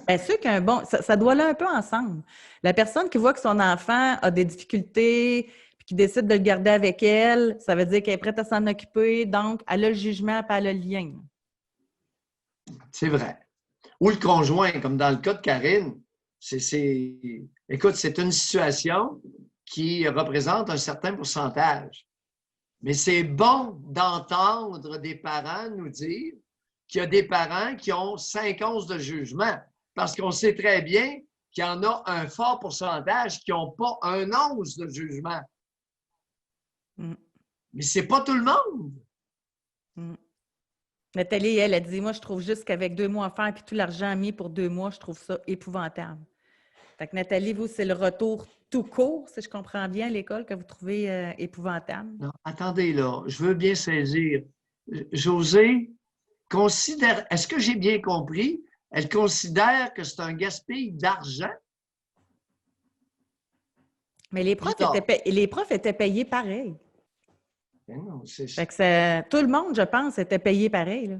Bien, ceux qui ont un bon... Ça doit aller un peu ensemble. La personne qui voit que son enfant a des difficultés puis qui décide de le garder avec elle, ça veut dire qu'elle est prête à s'en occuper, donc elle a le jugement puis elle a le lien. C'est vrai. Ou le conjoint, comme dans le cas de Karine. Écoute, c'est une situation qui représente un certain pourcentage. Mais c'est bon d'entendre des parents nous dire qu'il y a des parents qui ont 5 onces de jugement. Parce qu'on sait très bien qu'il y en a un fort pourcentage qui n'ont pas 1 once de jugement. Mais ce n'est pas tout le monde. Nathalie, elle a dit, moi, je trouve juste qu'avec 2 mois à faire puis tout l'argent mis pour 2 mois, je trouve ça épouvantable. Fait que Nathalie, vous, c'est le retour tout court, si je comprends bien, à l'école, que vous trouvez épouvantable. Non, attendez là, je veux bien saisir. José considère, est-ce que j'ai bien compris? Elle considère que c'est un gaspillage d'argent? Mais les profs étaient payés pareil. Non, fait que tout le monde, je pense, était payé pareil. Là.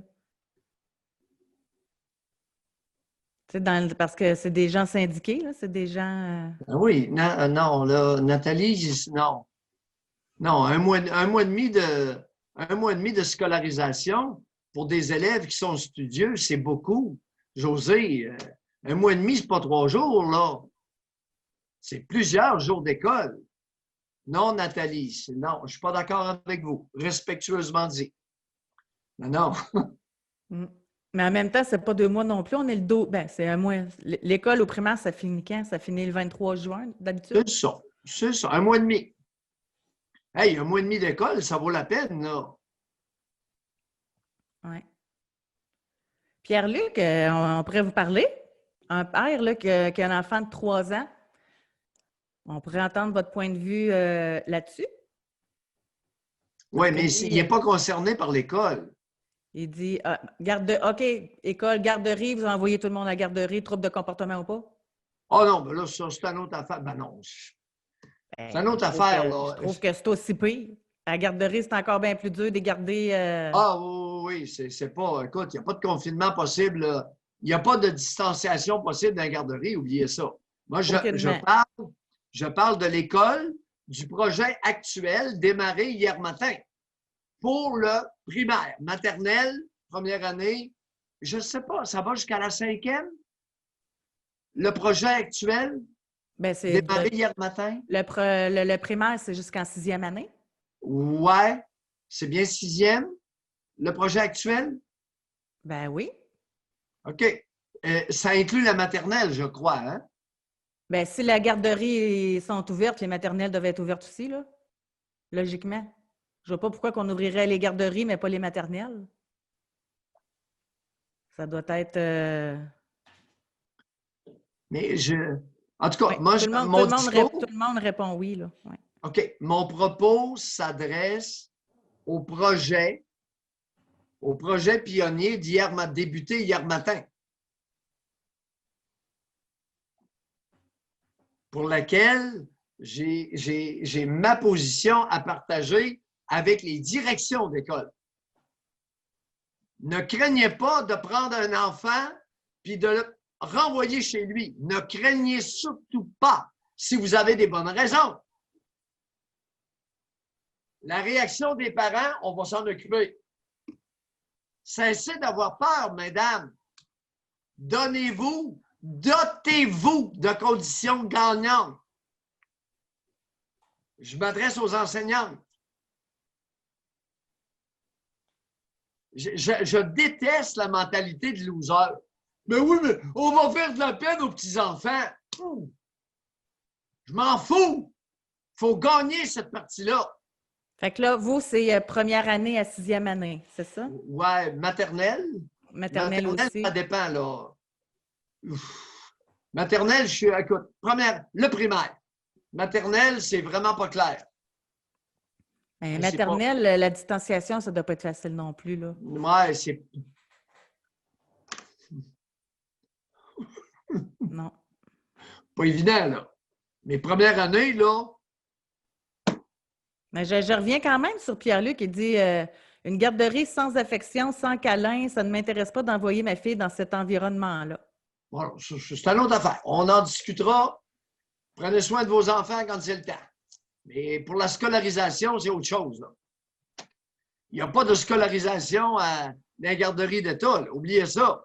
Parce que c'est des gens syndiqués, là, c'est des gens... Oui, non, là, Nathalie, non. Non, un mois et demi de scolarisation pour des élèves qui sont studieux, c'est beaucoup. José, 1 mois et demi, c'est pas 3 jours, là. C'est plusieurs jours d'école. Non, Nathalie, non, je ne suis pas d'accord avec vous. Respectueusement dit. Non. Mais en même temps, c'est pas 2 mois non plus. On est le dos. Ben, c'est 1 mois. L'école au primaire, ça finit quand? Ça finit le 23 juin, d'habitude? C'est ça. 1 mois et demi. Hey, un mois et demi d'école, ça vaut la peine, là. Oui. Pierre-Luc, on pourrait vous parler? Un père là, qui a un enfant de 3 ans. On pourrait entendre votre point de vue là-dessus? Oui, mais il n'est pas concerné par l'école. Il dit, OK, école, garderie, vous envoyez tout le monde à la garderie, trouble de comportement ou pas? Oh non, ben là, ça, c'est une autre affaire. Ben non. C'est une autre affaire, là. Je trouve que c'est aussi pire. À la garderie, c'est encore bien plus dur de garder. Ah oui, c'est pas. Écoute, il n'y a pas de confinement possible, là. Il n'y a pas de distanciation possible dans la garderie, oubliez ça. Moi, je parle de l'école, du projet actuel démarré hier matin pour le primaire, maternelle, première année. Je ne sais pas, ça va jusqu'à la 5e? Le projet actuel, démarré hier matin? Le primaire, c'est jusqu'en 6e année? Ouais, c'est bien 6e. Le projet actuel? Ben oui. OK. Ça inclut la maternelle, je crois, hein? Ben si la garderie sont ouvertes, les maternelles devaient être ouvertes aussi, là. Logiquement. Je ne vois pas pourquoi on ouvrirait les garderies, mais pas les maternelles. Ça doit être... Mais en tout cas, ouais, moi, tout le monde répond oui, là. Ouais. OK. Mon propos s'adresse au projet pionnier débuté hier matin, pour lequel j'ai ma position à partager avec les directions d'école. Ne craignez pas de prendre un enfant puis de le renvoyer chez lui. Ne craignez surtout pas si vous avez des bonnes raisons. La réaction des parents, on va s'en occuper. Cessez d'avoir peur, mesdames. Dotez-vous de conditions gagnantes. Je m'adresse aux enseignantes. Je déteste la mentalité de loser. Mais oui, mais on va faire de la peine aux petits-enfants. Je m'en fous. Il faut gagner cette partie-là. Fait que là, vous, c'est première année à 6e année, c'est ça? Ouais, maternelle. Maternelle aussi. Ça dépend, là. Maternelle, écoute, le primaire. Maternelle, c'est vraiment pas clair. Ben, maternelle, la distanciation, ça ne doit pas être facile non plus, là. Ouais, c'est... Non. Pas évident, là. Mais première année, là... Mais je reviens quand même sur Pierre-Luc qui dit une garderie sans affection, sans câlin, ça ne m'intéresse pas d'envoyer ma fille dans cet environnement-là. Bon, c'est une autre affaire. On en discutera. Prenez soin de vos enfants quand c'est le temps. Mais pour la scolarisation, c'est autre chose, là. Il n'y a pas de scolarisation dans la garderie d'État, là. Oubliez ça.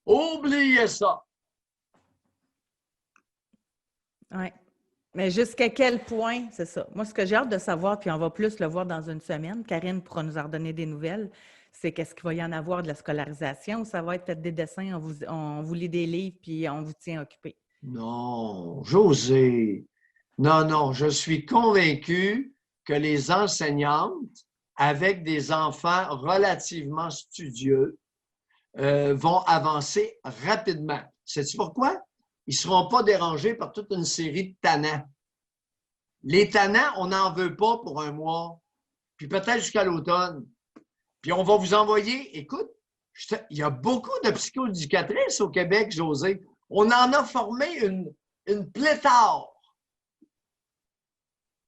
Oubliez ça. Oui. Mais jusqu'à quel point, c'est ça. Moi, ce que j'ai hâte de savoir, puis on va plus le voir dans une semaine, Karine pourra nous en redonner des nouvelles, c'est qu'est-ce qu'il va y en avoir de la scolarisation? Ça va être fait des dessins, on vous lit des livres, puis on vous tient occupé. Non, José. Non, je suis convaincu que les enseignantes, avec des enfants relativement studieux, vont avancer rapidement. Sais-tu pourquoi? Ils ne seront pas dérangés par toute une série de tannants. Les tannants, on n'en veut pas pour un mois, puis peut-être jusqu'à l'automne. Puis on va vous envoyer, écoute, il y a beaucoup de psychoéducatrices au Québec, José. On en a formé une pléthore.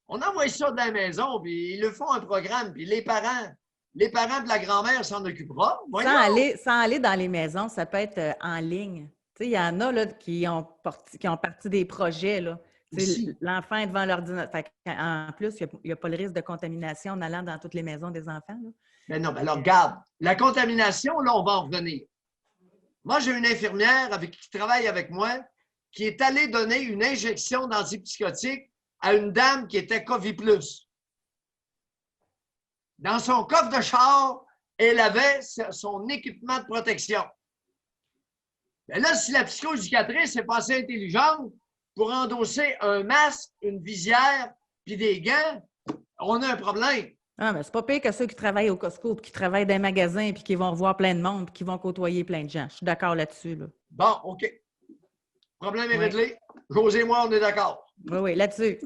On envoie ça dans la maison, puis ils le font un programme, puis les parents de la grand-mère s'en occupera. Sans aller dans les maisons, ça peut être en ligne. Tu sais, il y en a là, qui ont parti des projets. L'enfant est devant l'ordinateur. En plus, il n'y a pas le risque de contamination en allant dans toutes les maisons des enfants. Là. Mais non, mais alors regarde, la contamination, là, on va en revenir. Moi, j'ai une infirmière qui travaille avec moi qui est allée donner une injection d'antipsychotique à une dame qui était COVID+. Dans son coffre de char, elle avait son équipement de protection. Mais là, si la psychoéducatrice est pas assez intelligente pour endosser un masque, une visière, puis des gants, on a un problème. Ah, mais c'est pas pire que ceux qui travaillent au Costco, puis qui travaillent dans les magasins, puis qui vont revoir plein de monde, puis qui vont côtoyer plein de gens. Je suis d'accord là-dessus. Là. Bon, OK. Problème est Oui. réglé. José et moi, on est d'accord. Oui, oui, là-dessus.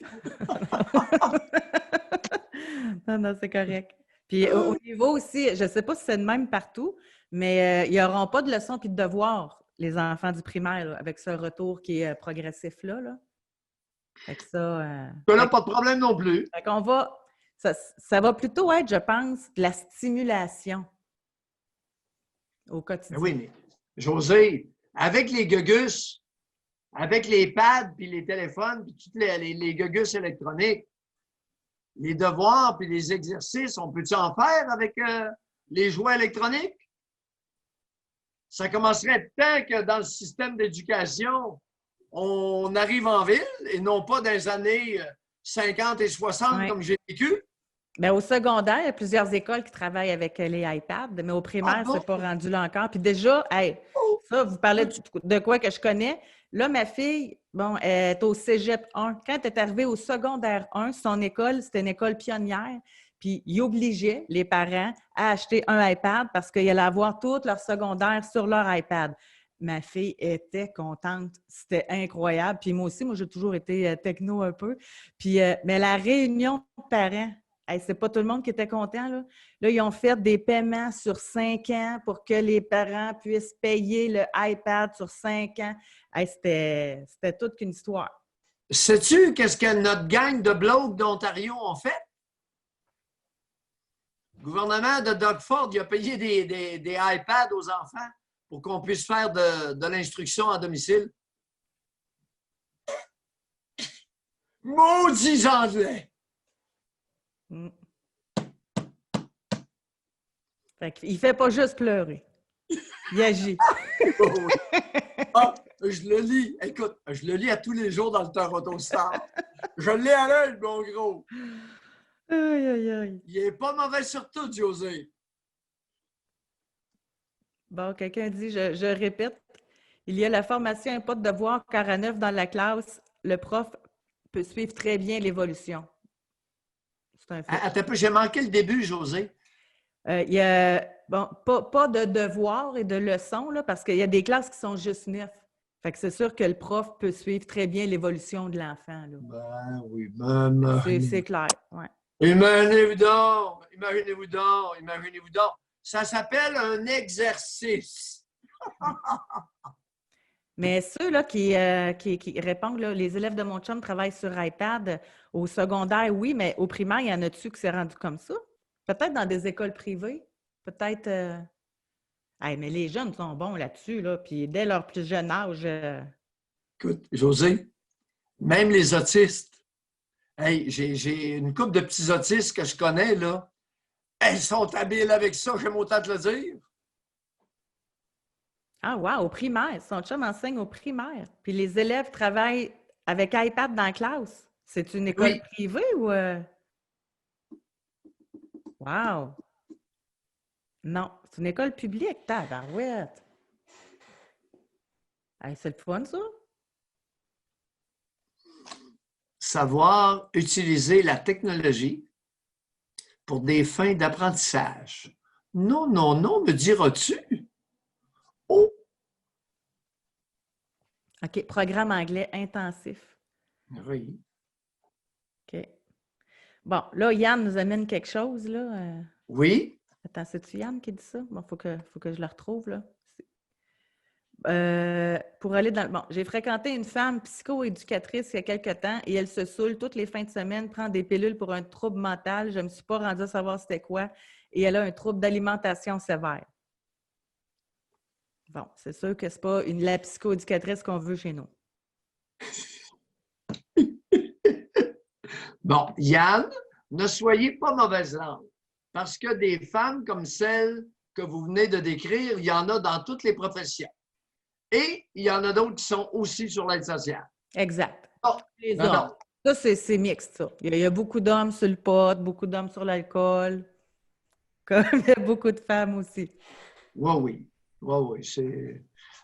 Non, c'est correct. Puis au niveau aussi, je ne sais pas si c'est le même partout, mais ils n'auront pas de leçons et de devoirs, les enfants du primaire, là, avec ce retour qui est progressif-là. Là. Fait que ça... Là, pas de problème non plus. Fait qu'on va... Ça va plutôt être, je pense, de la stimulation au quotidien. Oui, mais José, avec les gugus, avec les pads, puis les téléphones, puis tous les gugus électroniques, les devoirs, puis les exercices, on peut-tu en faire avec les jouets électroniques? Ça commencerait temps que dans le système d'éducation, on arrive en ville et non pas dans les années 50 et 60 comme j'ai vécu. Bien, au secondaire, il y a plusieurs écoles qui travaillent avec les iPads, mais au primaire, c'est pas rendu là encore. Puis déjà, ça, vous parlez de quoi que je connais. Là, ma fille, bon, elle est au Cégep 1. Quand elle est arrivée au secondaire 1, son école, c'était une école pionnière. Puis, ils obligeaient les parents à acheter un iPad parce qu'ils allaient avoir tout leur secondaire sur leur iPad. Ma fille était contente. C'était incroyable. Puis moi aussi, j'ai toujours été techno un peu. Puis, mais la réunion de parents, c'est pas tout le monde qui était content. Là, ils ont fait des paiements sur 5 ans pour que les parents puissent payer le iPad sur 5 ans. C'était toute qu'une histoire. Sais-tu qu'est-ce que notre gang de blocs d'Ontario ont fait? Le gouvernement de Doug Ford il a payé des iPads aux enfants pour qu'on puisse faire de l'instruction à domicile. Maudits Anglais! Il ne fait pas juste pleurer. Il agit. Je le lis. Écoute, je le lis à tous les jours dans le Toronto Star. Je l'ai à l'œil, mon gros. Aïe, aïe, aïe. Il n'est pas mauvais sur tout, José. Bon, quelqu'un dit, je répète, il y a la formation et pas de devoir, car à 9 dans la classe, le prof peut suivre très bien l'évolution. C'est un fait. Attends un peu, j'ai manqué le début, José. Il y a pas de devoirs et de leçons, là, parce qu'il y a des classes qui sont juste 9. Fait que c'est sûr que le prof peut suivre très bien l'évolution de l'enfant. Ben oui, c'est clair, ouais. Imaginez-vous donc, imaginez-vous donc. Ça s'appelle un exercice. Mais ceux là, qui répondent, là, les élèves de mon chum travaillent sur iPad. Au secondaire, oui, mais au primaire, il y en a-tu qui s'est rendu comme ça? Peut-être dans des écoles privées. Peut-être... mais les jeunes sont bons là-dessus, là, puis dès leur plus jeune âge... Écoute, José, même les autistes, j'ai une couple de petits autistes que je connais, là. Elles sont habiles avec ça, j'aime autant te le dire. Ah, wow, au primaire. Son chum enseigne au primaire. Puis les élèves travaillent avec iPad dans la classe. C'est une école privée ou... Wow! Non, c'est une école publique, tabarouette. C'est le fun, ça? Savoir utiliser la technologie pour des fins d'apprentissage. Non, me diras-tu? Oh! OK, programme anglais intensif. Oui. OK. Bon, là, Yann nous amène quelque chose, là. Oui? Attends, c'est-tu Yann qui dit ça? Bon, faut que je le retrouve, là. Pour aller dans... Bon, j'ai fréquenté une femme psychoéducatrice il y a quelque temps et elle se saoule toutes les fins de semaine, prend des pilules pour un trouble mental. Je ne me suis pas rendue à savoir c'était quoi. Et elle a un trouble d'alimentation sévère. Bon, c'est sûr que ce n'est pas la psychoéducatrice qu'on veut chez nous. Bon, Yann, ne soyez pas mauvaise langue. Parce que des femmes comme celle que vous venez de décrire, il y en a dans toutes les professions. Et il y en a d'autres qui sont aussi sur l'aide sociale. Exact. Oh, les hommes. Ça, c'est mixte, ça. Il y a beaucoup d'hommes sur le pot, beaucoup d'hommes sur l'alcool. Comme il y a beaucoup de femmes aussi. Oui.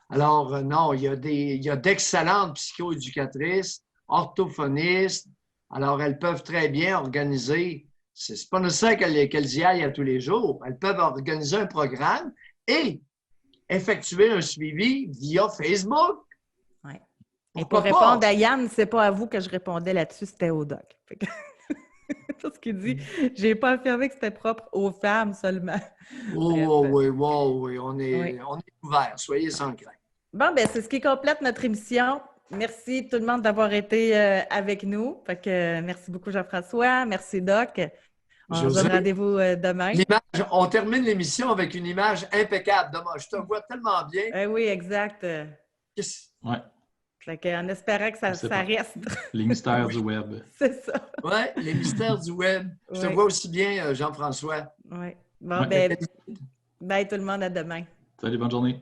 Alors, non, il y a d'excellentes psychoéducatrices, orthophonistes. Alors, elles peuvent très bien organiser C'est pas nécessaire qu'elles y aillent à tous les jours. Elles peuvent organiser un programme et effectuer un suivi via Facebook. Ouais. Et Pourquoi pour répondre pas? à Yann, c'est pas à vous que je répondais là-dessus, c'était au doc. Tout ce qu'il dit, j'ai pas affirmé que c'était propre aux femmes seulement. Oui, on est ouvert. Soyez sans crainte. Bon, ben c'est ce qui complète notre émission. Merci tout le monde d'avoir été avec nous. Fait que, merci beaucoup Jean-François. Merci Doc. On se donne rendez-vous demain. On termine l'émission avec une image impeccable. Dommage, je te vois tellement bien. Oui, exact. Ouais. Fait que, en espérant que ça reste. Les mystères du web. C'est ça. Oui, les mystères du web. Je te vois aussi bien, Jean-François. Oui. Bon, ben, bye tout le monde, à demain. Salut, bonne journée.